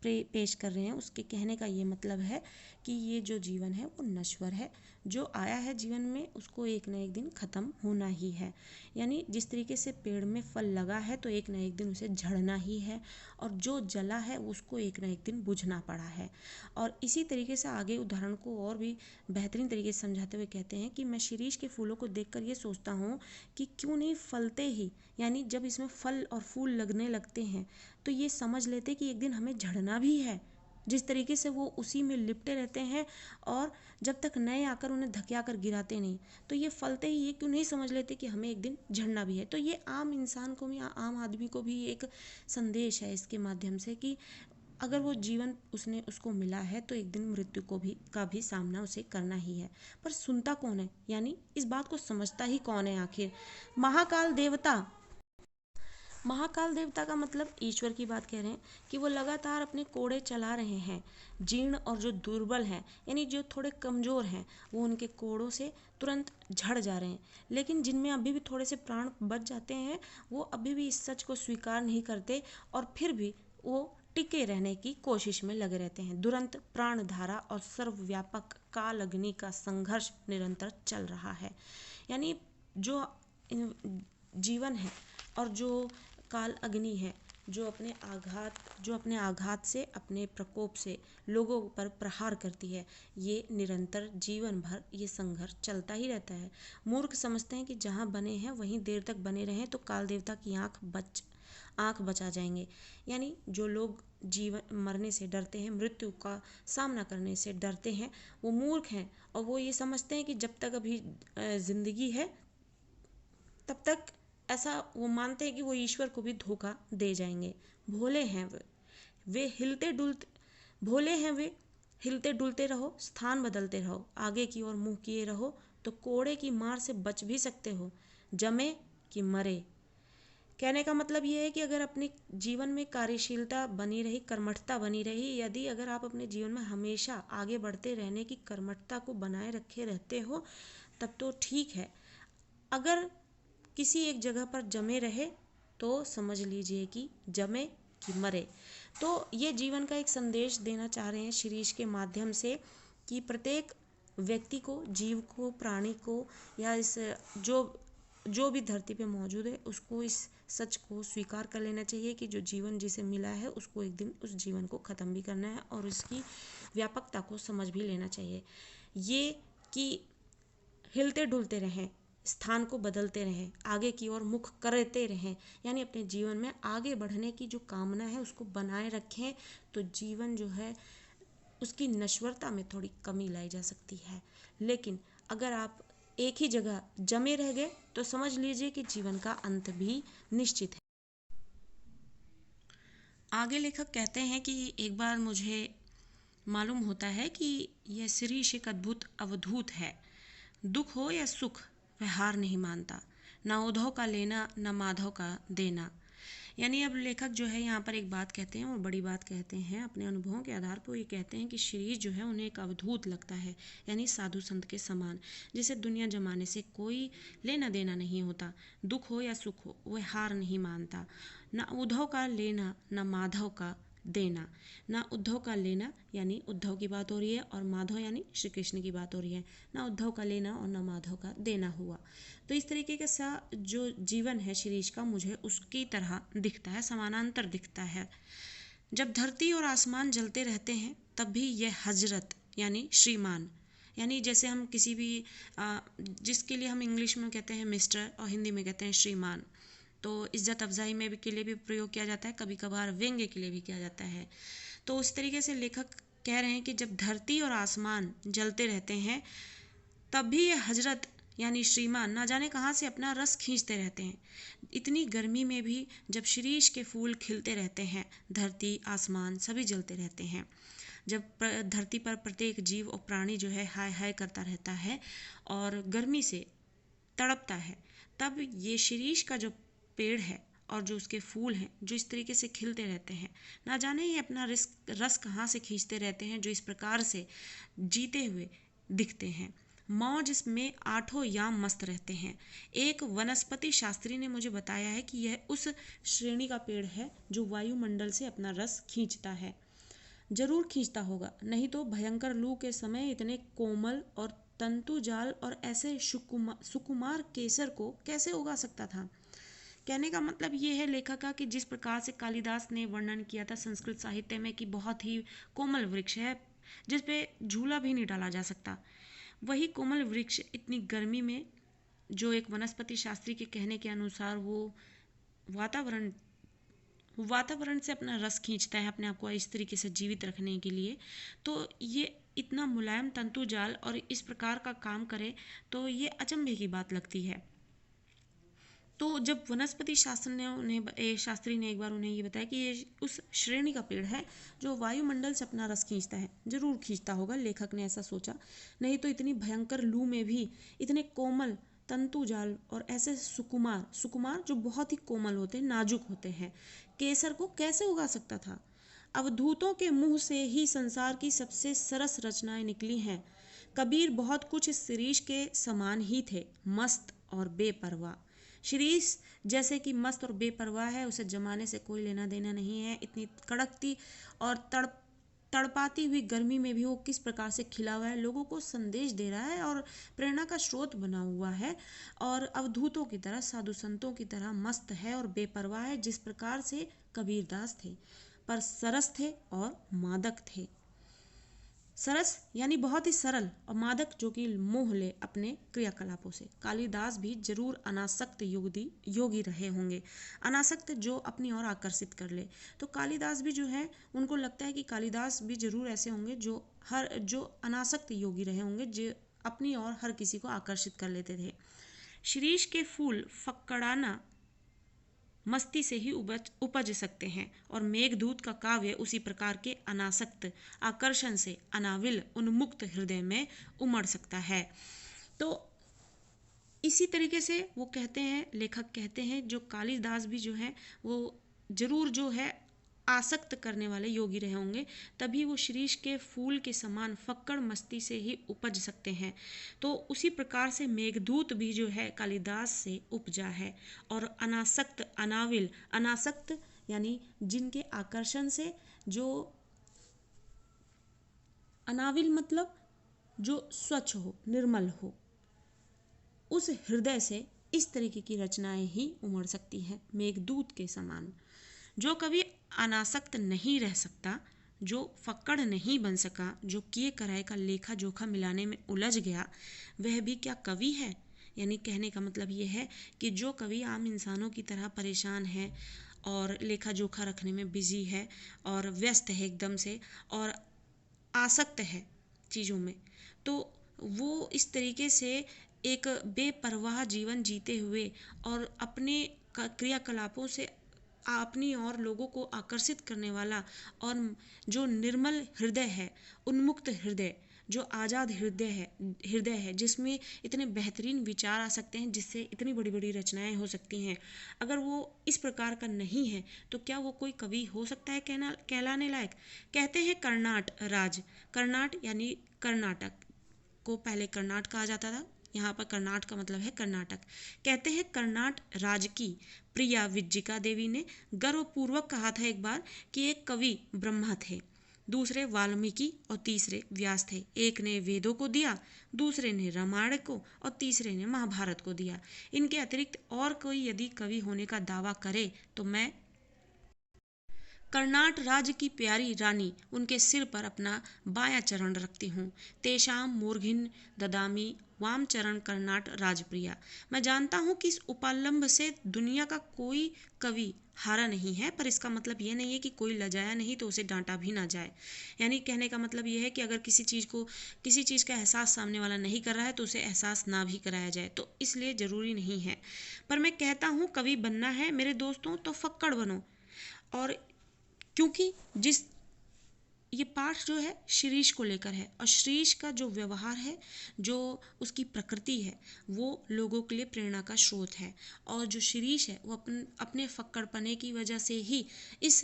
पेश कर रहे हैं उसके कहने का ये मतलब है कि ये जो जीवन है वो नश्वर है, जो आया है जीवन में उसको एक न एक दिन ख़त्म होना ही है। यानी जिस तरीके से पेड़ में फल लगा है तो एक न एक दिन उसे झड़ना ही है, और जो जला है उसको एक न एक दिन बुझना पड़ा है। और इसी तरीके से आगे उदाहरण को और भी बेहतरीन तरीके से समझाते हुए कहते हैं कि मैं शिरीष के फूलों को देखकर ये सोचता हूँ कि क्यों नहीं फलते ही, यानी जब इसमें फल और फूल लगने लगते हैं तो ये समझ लेते कि एक दिन हमें झड़ना भी है। जिस तरीके से वो उसी में लिपटे रहते हैं और जब तक नए आकर उन्हें धकेला कर गिराते नहीं, तो ये फलते ही ये क्यों नहीं समझ लेते कि हमें एक दिन झड़ना भी है। तो ये आम इंसान को भी, आम आदमी को भी एक संदेश है इसके माध्यम से कि अगर वो जीवन उसको मिला है तो एक दिन मृत्यु का भी सामना उसे करना ही है। पर सुनता कौन है, यानी इस बात को समझता ही कौन है आखिर। महाकाल देवता, महाकाल देवता का मतलब ईश्वर की बात कह रहे हैं कि वो लगातार अपने कोड़े चला रहे हैं। जीर्ण और जो दुर्बल हैं, यानी जो थोड़े कमज़ोर हैं, वो उनके कोड़ों से तुरंत झड़ जा रहे हैं। लेकिन जिनमें अभी भी थोड़े से प्राण बच जाते हैं, वो अभी भी इस सच को स्वीकार नहीं करते और फिर भी वो टिके रहने की कोशिश में लगे रहते हैं। दुरंत प्राणधारा और सर्वव्यापक काल अग्नि का संघर्ष निरंतर चल रहा है। यानी जो जीवन है और जो काल अग्नि है, जो अपने आघात से, अपने प्रकोप से लोगों पर प्रहार करती है, ये निरंतर जीवन भर ये संघर्ष चलता ही रहता है। मूर्ख समझते हैं कि जहाँ बने हैं वहीं देर तक बने रहें तो काल देवता की आँख बचा जाएंगे। यानी जो लोग जीवन मरने से डरते हैं, मृत्यु का सामना करने से डरते हैं, वो मूर्ख हैं और वो ये समझते हैं कि जब तक अभी जिंदगी है तब तक ऐसा वो मानते हैं कि वो ईश्वर को भी धोखा दे जाएंगे। भोले हैं वे हिलते डुलते रहो, स्थान बदलते रहो, आगे की ओर मुंह किए रहो तो कोड़े की मार से बच भी सकते हो, जमे कि मरे। कहने का मतलब ये है कि अगर अपने जीवन में कार्यशीलता बनी रही, कर्मठता बनी रही, यदि अगर आप अपने जीवन में हमेशा आगे बढ़ते रहने की कर्मठता को बनाए रखे रहते हो तब तो ठीक है। अगर किसी एक जगह पर जमे रहे तो समझ लीजिए कि जमे कि मरे। तो ये जीवन का एक संदेश देना चाह रहे हैं शिरीष के माध्यम से कि प्रत्येक व्यक्ति को, जीव को, प्राणी को, या इस जो भी धरती पे मौजूद है उसको इस सच को स्वीकार कर लेना चाहिए कि जो जीवन जिसे मिला है उसको एक दिन उस जीवन को ख़त्म भी करना है और उसकी व्यापकता को समझ भी लेना चाहिए। ये कि हिलते डुलते रहें, स्थान को बदलते रहें, आगे की ओर मुख करते रहें, यानी अपने जीवन में आगे बढ़ने की जो कामना है उसको बनाए रखें तो जीवन जो है उसकी नश्वरता में थोड़ी कमी लाई जा सकती है। लेकिन अगर आप एक ही जगह जमे रह गए तो समझ लीजिए कि जीवन का अंत भी निश्चित है। आगे लेखक कहते हैं कि एक बार मुझे मालूम होता है कि यह शिरीष एक अद्भुत अवधूत है। दुख हो या सुख वह हार नहीं मानता, न उद्धव का लेना न माधव का देना। यानी अब लेखक जो है यहाँ पर एक बात कहते हैं और बड़ी बात कहते हैं। अपने अनुभवों के आधार पर ये कहते हैं कि शिरीष जो है उन्हें एक अवधूत लगता है, यानी साधु संत के समान, जिसे दुनिया जमाने से कोई लेना देना नहीं होता। दुख हो या सुख हो वह हार नहीं मानता, न उद्धव का लेना न माधव का देना। ना उद्धव का लेना यानी उद्धव की बात हो रही है, और माधव यानी श्री कृष्ण की बात हो रही है। ना उद्धव का लेना और ना माधव का देना हुआ। तो इस तरीके का सा जो जीवन है शिरीष का मुझे उसकी तरह दिखता है, समानांतर दिखता है। जब धरती और आसमान जलते रहते हैं तब भी यह हजरत यानी श्रीमान, यानी जैसे हम किसी भी जिसके लिए हम इंग्लिश में कहते हैं मिस्टर और हिंदी में कहते हैं श्रीमान, तो इज्जत अफजाई में भी के लिए भी प्रयोग किया जाता है, कभी कभार व्यंग्य के लिए भी किया जाता है। तो उस तरीके से लेखक कह रहे हैं कि जब धरती और आसमान जलते रहते हैं तब भी ये हजरत यानी श्रीमान ना जाने कहाँ से अपना रस खींचते रहते हैं। इतनी गर्मी में भी जब शिरीष के फूल खिलते रहते हैं, धरती आसमान सभी जलते रहते हैं। जब धरती पर प्रत्येक जीव और प्राणी जो है हाय हाय करता रहता है और गर्मी से तड़पता है, तब ये शिरीष का जो पेड़ है और जो उसके फूल हैं जो इस तरीके से खिलते रहते हैं, ना जाने ये अपना रस कहाँ से खींचते रहते हैं, जो इस प्रकार से जीते हुए दिखते हैं। मौज में आठों याम मस्त रहते हैं। एक वनस्पति शास्त्री ने मुझे बताया है कि यह उस श्रेणी का पेड़ है जो वायुमंडल से अपना रस खींचता है। जरूर खींचता होगा, नहीं तो भयंकर लू के समय इतने कोमल और तंतु जाल और ऐसे सुकुमार केसर को कैसे उगा सकता था। कहने का मतलब ये है लेखक का कि जिस प्रकार से कालिदास ने वर्णन किया था संस्कृत साहित्य में कि बहुत ही कोमल वृक्ष है जिस पे झूला भी नहीं डाला जा सकता, वही कोमल वृक्ष इतनी गर्मी में, जो एक वनस्पति शास्त्री के कहने के अनुसार वो वातावरण वातावरण से अपना रस खींचता है अपने आप को इस तरीके से जीवित रखने के लिए, तो ये इतना मुलायम तंतु जाल और इस प्रकार का काम करे तो ये अचंभे की बात लगती है। तो जब वनस्पति शास्त्री ने एक बार उन्हें ये बताया कि ये उस श्रेणी का पेड़ है जो वायुमंडल से अपना रस खींचता है, जरूर खींचता होगा, लेखक ने ऐसा सोचा, नहीं तो इतनी भयंकर लू में भी इतने कोमल तंतु जाल और ऐसे सुकुमार सुकुमार जो बहुत ही कोमल होते हैं, नाजुक होते हैं, केसर को कैसे उगा सकता था। अवधूतों के मुंह से ही संसार की सबसे सरस रचनाएं निकली हैं। कबीर बहुत कुछ इस शिरीष के समान ही थे, मस्त और बेपरवाह। शिरीष जैसे कि मस्त और बेपरवाह है, उसे जमाने से कोई लेना देना नहीं है। इतनी कड़कती और तड़पाती हुई गर्मी में भी वो किस प्रकार से खिला हुआ है, लोगों को संदेश दे रहा है और प्रेरणा का स्रोत बना हुआ है, और अवधूतों की तरह, साधु संतों की तरह मस्त है और बेपरवाह है, जिस प्रकार से कबीरदास थे, पर सरस थे और मादक थे। सरस यानी बहुत ही सरल, और मादक जो कि मोह ले अपने क्रियाकलापों से। कालिदास भी जरूर अनासक्त योगी रहे होंगे, अनासक्त जो अपनी ओर आकर्षित कर ले। तो कालिदास भी जो है, उनको लगता है कि कालिदास भी जरूर ऐसे होंगे जो अनासक्त योगी रहे होंगे, जो अपनी ओर हर किसी को आकर्षित कर लेते थे। शिरीष के फूल फक्कड़ाना मस्ती से ही उपज सकते हैं, और मेघदूत का काव्य उसी प्रकार के अनासक्त आकर्षण से अनाविल उन्मुक्त हृदय में उमड़ सकता है। तो इसी तरीके से वो कहते हैं, लेखक कहते हैं, जो कालिदास भी जो है वो जरूर जो है आसक्त करने वाले योगी रहे होंगे, तभी वो शिरीष के फूल के समान फक्कड़ मस्ती से ही उपज सकते हैं। तो उसी प्रकार से मेघदूत भी जो है कालिदास से उपजा है। और अनासक्त, अनाविल, अनासक्त यानी जिनके आकर्षण से, जो अनाविल मतलब जो स्वच्छ हो, निर्मल हो, उस हृदय से इस तरीके की रचनाएं ही उमड़ सकती हैं, मेघदूत के समान। जो कभी अनासक्त नहीं रह सकता, जो फक्कड़ नहीं बन सका, जो किए कराए का लेखा जोखा मिलाने में उलझ गया, वह भी क्या कवि है। यानी कहने का मतलब ये है कि जो कवि आम इंसानों की तरह परेशान है और लेखा जोखा रखने में बिजी है और व्यस्त है एकदम से और आसक्त है चीज़ों में, तो वो इस तरीके से एक बेपरवाह जीवन जीते हुए और अपने क्रियाकलापों से अपनी और लोगों को आकर्षित करने वाला, और जो निर्मल हृदय है, उन्मुक्त हृदय, जो आज़ाद हृदय है जिसमें इतने बेहतरीन विचार आ सकते हैं, जिससे इतनी बड़ी बड़ी रचनाएं हो सकती हैं, अगर वो इस प्रकार का नहीं है तो क्या वो कोई कवि हो सकता है कहलाने लायक। कहते हैं कर्नाट यानी कर्नाटक को पहले कर्नाट कहा जाता था, यहाँ पर कर्नाट का मतलब है कर्नाटक। कहते हैं कर्नाट राज की प्रिया विज्जिका देवी ने गर्वपूर्वक कहा था एक बार कि एक कवि ब्रह्मा थे, दूसरे वाल्मीकि और तीसरे व्यास थे। एक ने वेदों को दिया, दूसरे ने रामायण को और तीसरे ने महाभारत को दिया। इनके अतिरिक्त और कोई यदि कवि होने का दावा करे तो मैं कर्नाट राज्य की प्यारी रानी उनके सिर पर अपना बायां चरण रखती हूँ। तेषाम मूर्घिन ददामी वाम चरण कर्नाट राजप्रिया। मैं जानता हूँ कि इस उपालंब से दुनिया का कोई कवि हारा नहीं है, पर इसका मतलब ये नहीं है कि कोई लजाया नहीं तो उसे डांटा भी ना जाए। यानी कहने का मतलब ये है कि अगर किसी चीज़ का एहसास सामने वाला नहीं कर रहा है तो उसे एहसास ना भी कराया जाए, तो इसलिए ज़रूरी नहीं है। पर मैं कहता हूँ कवि बनना है मेरे दोस्तों तो फक्कड़ बनो। और क्योंकि ये पाठ जो है शिरीष को लेकर है, और शिरीष का जो व्यवहार है, जो उसकी प्रकृति है, वो लोगों के लिए प्रेरणा का स्रोत है। और जो शिरीष है वो अपने फक्कड़पने की वजह से ही इस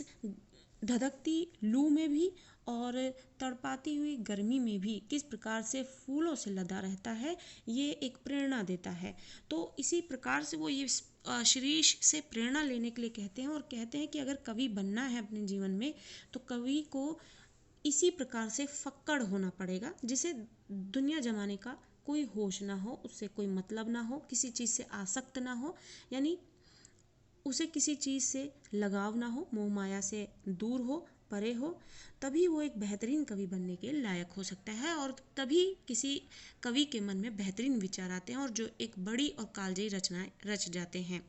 धधकती लू में भी और तड़पाती हुई गर्मी में भी किस प्रकार से फूलों से लदा रहता है, ये एक प्रेरणा देता है। तो इसी प्रकार से वो ये शिरीष से प्रेरणा लेने के लिए कहते हैं, और कहते हैं कि अगर कवि बनना है अपने जीवन में तो कवि को इसी प्रकार से फक्कड़ होना पड़ेगा, जिसे दुनिया जमाने का कोई होश ना हो, उससे कोई मतलब ना हो, किसी चीज़ से आसक्त ना हो, यानी उसे किसी चीज़ से लगाव ना हो, मोह माया से दूर हो, परे हो, तभी वो एक बेहतरीन कवि बनने के लायक हो सकता है, और तभी किसी कवि के मन में बेहतरीन विचार आते हैं और जो एक बड़ी और कालजयी रचनाएं रच जाते हैं।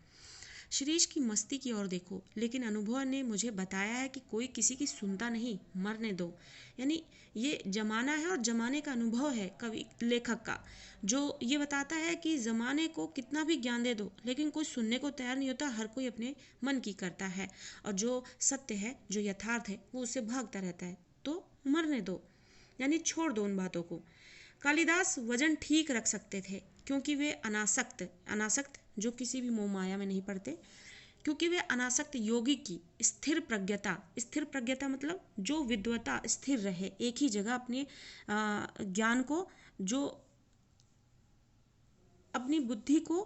शिरीष की मस्ती की ओर देखो, लेकिन अनुभव ने मुझे बताया है कि कोई किसी की सुनता नहीं, मरने दो। यानी ये जमाना है और जमाने का अनुभव है कवि लेखक का, जो ये बताता है कि जमाने को कितना भी ज्ञान दे दो, लेकिन कोई सुनने को तैयार नहीं होता, हर कोई अपने मन की करता है, और जो सत्य है, जो यथार्थ है, वो उससे भागता रहता है। तो मरने दो, यानी छोड़ दो उन बातों को। कालिदास वजन ठीक रख सकते थे, क्योंकि वे अनासक्त जो किसी भी मोह माया में नहीं पड़ते, क्योंकि वे अनासक्त योगी की स्थिर प्रज्ञता मतलब जो विद्वता स्थिर रहे, एक ही जगह अपने ज्ञान को, जो अपनी बुद्धि को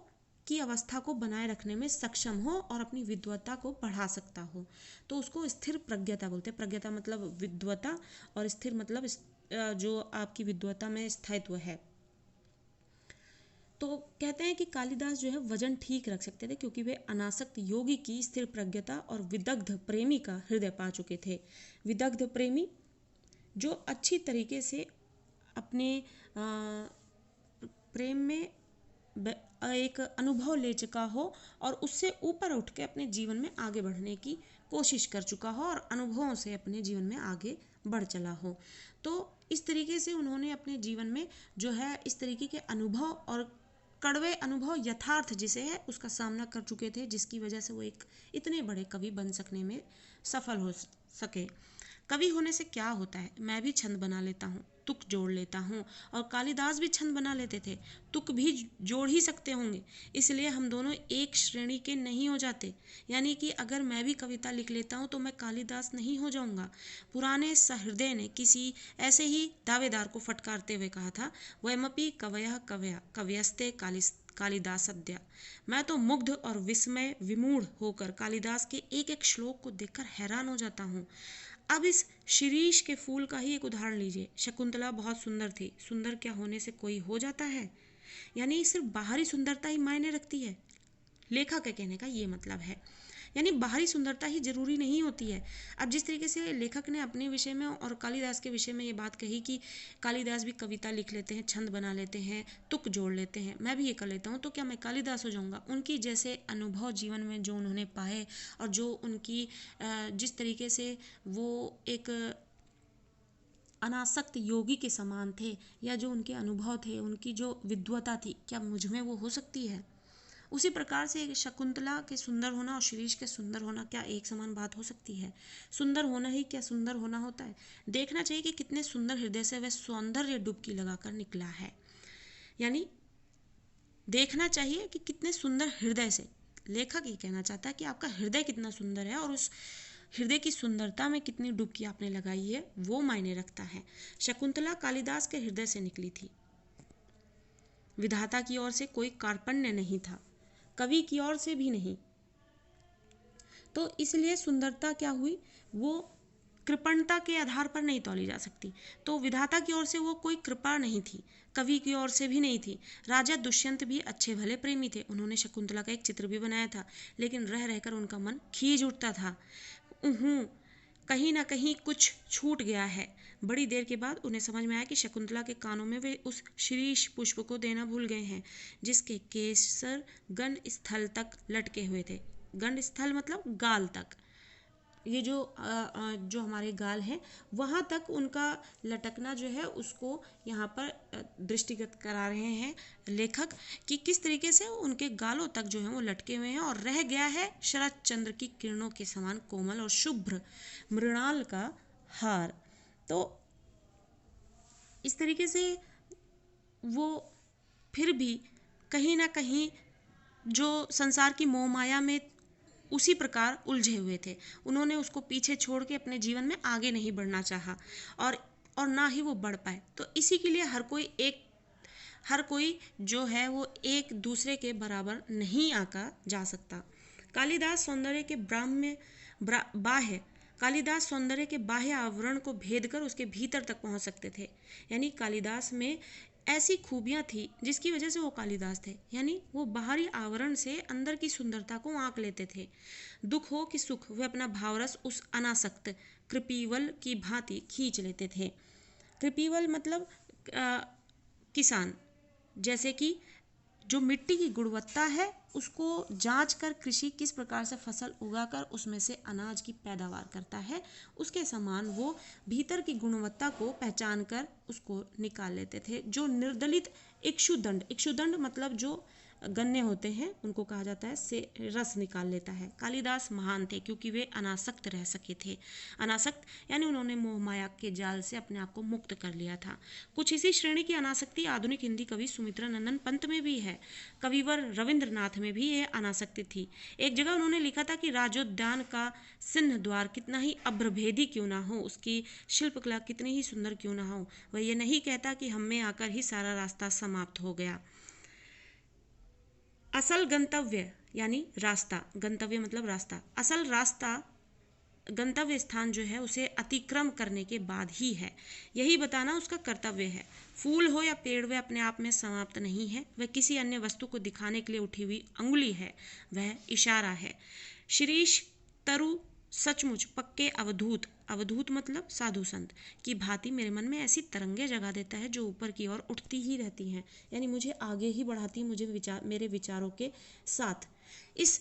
की अवस्था को बनाए रखने में सक्षम हो और अपनी विद्वता को बढ़ा सकता हो, तो उसको स्थिर प्रज्ञता बोलते हैं। प्रज्ञता मतलब विद्वता, और स्थिर मतलब जो आपकी विद्वता में स्थायित्व है। तो कहते हैं कि कालिदास जो है वजन ठीक रख सकते थे, क्योंकि वे अनासक्त योगी की स्थिर प्रज्ञता और विदग्ध प्रेमी का हृदय पा चुके थे। विदग्ध प्रेमी जो अच्छी तरीके से अपने प्रेम में एक अनुभव ले चुका हो और उससे ऊपर उठ के अपने जीवन में आगे बढ़ने की कोशिश कर चुका हो और अनुभवों से अपने जीवन में आगे बढ़ चला हो। तो इस तरीके से उन्होंने अपने जीवन में जो है इस तरीके के अनुभव और कड़वे अनुभव यथार्थ जिसे है उसका सामना कर चुके थे, जिसकी वजह से वो एक इतने बड़े कवि बन सकने में सफल हो सके। कवि होने से क्या होता है, मैं भी छंद बना लेता हूँ, तुक जोड़ लेता हूँ, और कालिदास भी छंद बना लेते थे, तुक भी जोड़ ही सकते होंगे, इसलिए हम दोनों एक श्रेणी के नहीं हो जाते। यानी कि अगर मैं भी कविता लिख लेता हूँ तो मैं कालिदास नहीं हो जाऊँगा। पुराने सहृदय ने किसी ऐसे ही दावेदार को फटकारते हुए कहा था, वयमपि कवयः कवयस्ते कालिदासद्य। मैं तो मुग्ध और विस्मय विमूढ़ होकर कालिदास के एक एक श्लोक को देखकर हैरान हो जाता हूँ। अब इस शिरीष के फूल का ही एक उदाहरण लीजिए। शकुंतला बहुत सुंदर थी, सुंदर क्या होने से कोई हो जाता है? यानी सिर्फ बाहरी सुंदरता ही मायने रखती है, लेखक के कहने का ये मतलब है। यानी बाहरी सुंदरता ही जरूरी नहीं होती है। अब जिस तरीके से लेखक ने अपने विषय में और कालिदास के विषय में ये बात कही कि कालिदास भी कविता लिख लेते हैं, छंद बना लेते हैं, तुक जोड़ लेते हैं, मैं भी ये कर लेता हूँ, तो क्या मैं कालिदास हो जाऊँगा? उनकी जैसे अनुभव जीवन में जो उन्होंने पाए और जो उनकी जिस तरीके से वो एक अनासक्त योगी के समान थे, या जो उनके अनुभव थे, उनकी जो विद्वता थी, क्या मुझ में वो हो सकती है? उसी प्रकार से शकुंतला के सुंदर होना और शिरीष के सुंदर होना क्या एक समान बात हो सकती है? सुंदर होना ही क्या सुंदर होना होता है? देखना चाहिए कि कितने सुंदर हृदय से वह सौंदर्य डुबकी लगाकर निकला है। यानी देखना चाहिए कि कितने सुंदर हृदय से, लेखक ये कहना चाहता है कि आपका हृदय कितना सुंदर है और उस हृदय की सुंदरता में कितनी डुबकी आपने लगाई है, वो मायने रखता है। शकुंतला कालिदास के हृदय से निकली थी। विधाता की ओर से कोई कार्पण्य नहीं था, कवि की ओर से भी नहीं। तो इसलिए सुंदरता क्या हुई, वो कृपणता के आधार पर नहीं तौली जा सकती। तो विधाता की ओर से वो कोई कृपा नहीं थी, कवि की ओर से भी नहीं थी। राजा दुष्यंत भी अच्छे भले प्रेमी थे, उन्होंने शकुंतला का एक चित्र भी बनाया था, लेकिन रह रहकर उनका मन खींच उठता था। कहीं ना कहीं कुछ छूट गया है। बड़ी देर के बाद उन्हें समझ में आया कि शकुंतला के कानों में वे उस शीर्ष पुष्प को देना भूल गए हैं, जिसके केसर गंड स्थल तक लटके हुए थे। गंड स्थल मतलब गाल तक, ये जो हमारे गाल हैं वहाँ तक उनका लटकना जो है उसको यहाँ पर दृष्टिगत करा रहे हैं लेखक, कि किस तरीके से उनके गालों तक जो है वो लटके हुए हैं और रह गया है शरद चंद्र की किरणों के समान कोमल और शुभ्र मृणाल का हार। तो इस तरीके से वो फिर भी कहीं ना कहीं जो संसार की मोह माया में उसी प्रकार उलझे हुए थे, उन्होंने उसको पीछे छोड़ के अपने जीवन में आगे नहीं बढ़ना चाहा और ना ही वो बढ़ पाए। तो इसी के लिए हर कोई जो है वो एक दूसरे के बराबर नहीं आका जा सकता। कालिदास सौंदर्य के बाह्य कालिदास सौंदर्य के बाह्य आवरण को भेद कर उसके भीतर तक पहुंच सकते थे। यानी कालिदास में ऐसी खूबियां थी जिसकी वजह से वो कालिदास थे। यानी वो बाहरी आवरण से अंदर की सुंदरता को आंक लेते थे। दुख हो कि सुख, वे अपना भावरस उस अनासक्त कृपीवल की भांति खींच लेते थे। कृपीवल मतलब किसान, जैसे कि जो मिट्टी की गुणवत्ता है उसको जांच कर कृषि किस प्रकार से फसल उगाकर उसमें से अनाज की पैदावार करता है, उसके समान वो भीतर की गुणवत्ता को पहचान कर उसको निकाल लेते थे। जो निर्दलित इक्षुदंड, इक्षुदंड मतलब जो गन्ने होते हैं उनको कहा जाता है, से रस निकाल लेता है। कालिदास महान थे क्योंकि वे अनासक्त रह सके थे। अनासक्त यानी उन्होंने मोह माया के जाल से अपने आप को मुक्त कर लिया था। कुछ इसी श्रेणी की अनासक्ति आधुनिक हिंदी कवि सुमित्रा नंदन पंत में भी है। कविवर रविंद्रनाथ में भी ये अनासक्ति थी। एक जगह उन्होंने लिखा था कि राजोद्यान का सिंह द्वार कितना ही अभ्रभेदी क्यों ना हो, उसकी शिल्पकला कितनी ही सुंदर क्यों ना हो, वह ये नहीं कहता कि हम में आकर ही सारा रास्ता समाप्त हो गया। असल गंतव्य यानी रास्ता, गंतव्य मतलब रास्ता, असल रास्ता गंतव्य स्थान जो है उसे अतिक्रम करने के बाद ही है, यही बताना उसका कर्तव्य है। फूल हो या पेड़, वह अपने आप में समाप्त नहीं है, वह किसी अन्य वस्तु को दिखाने के लिए उठी हुई अंगुली है, वह इशारा है। शिरीष तरु सचमुच पक्के अवधूत, अवधूत मतलब साधु संत की भांति मेरे मन में ऐसी तरंगे जगा देता है जो ऊपर की ओर उठती ही रहती हैं, यानी मुझे आगे ही बढ़ाती, मुझे मेरे विचारों के साथ। इस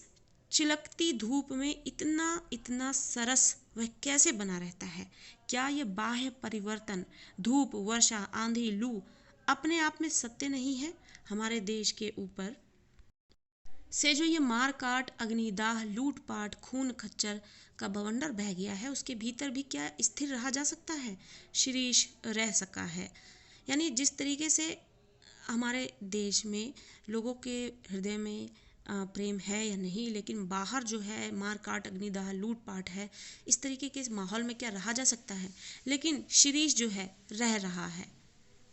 चिलकती धूप में इतना इतना सरस वह कैसे बना रहता है? क्या ये बाह्य परिवर्तन, धूप, वर्षा, आंधी, लू अपने आप में सत्य नहीं है? हमारे देश के ऊपर से जो ये मार काट, अग्निदाह, लूटपाट, खून खच्चर का बवंडर बह गया है, उसके भीतर भी क्या स्थिर रहा जा सकता है? शिरीष रह सका है। यानी जिस तरीके से हमारे देश में लोगों के हृदय में प्रेम है या नहीं, लेकिन बाहर जो है मार काट, अग्निदाह, लूटपाट है, इस तरीके के इस माहौल में क्या रहा जा सकता है? लेकिन शिरीष जो है रह रहा है।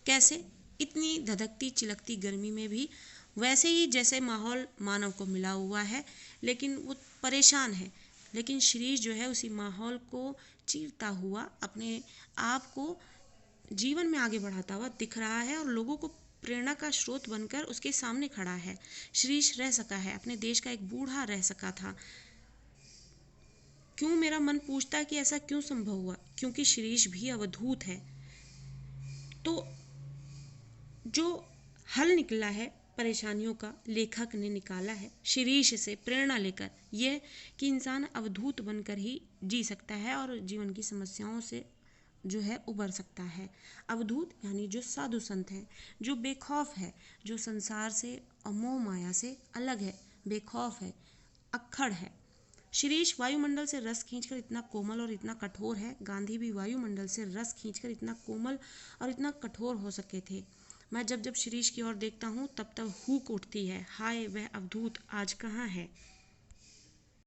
कैसे? इतनी धधकती चिलकती गर्मी में भी वैसे ही जैसे माहौल मानव को मिला हुआ है, लेकिन वो परेशान है, लेकिन शिरीष जो है उसी माहौल को चीरता हुआ अपने आप को जीवन में आगे बढ़ाता हुआ दिख रहा है और लोगों को प्रेरणा का स्रोत बनकर उसके सामने खड़ा है। शिरीष रह सका है, अपने देश का एक बूढ़ा रह सका था। क्यों, मेरा मन पूछता कि ऐसा क्यों संभव हुआ? क्योंकि शिरीष भी अवधूत है। तो जो हल निकला है परेशानियों का, लेखक ने निकाला है शिरीष से प्रेरणा लेकर, यह कि इंसान अवधूत बनकर ही जी सकता है और जीवन की समस्याओं से जो है उबर सकता है। अवधूत यानी जो साधु संत है, जो बेखौफ है, जो संसार से और मोह माया से अलग है, बेखौफ है, अक्खड़ है। शिरीष वायुमंडल से रस खींचकर इतना कोमल और इतना कठोर है, गांधी भी वायुमंडल से रस खींचकर इतना कोमल और इतना कठोर हो सके थे। मैं जब जब शिरीष की ओर देखता हूँ तब तब हूक उठती है, हाय वह अवधूत आज कहाँ है।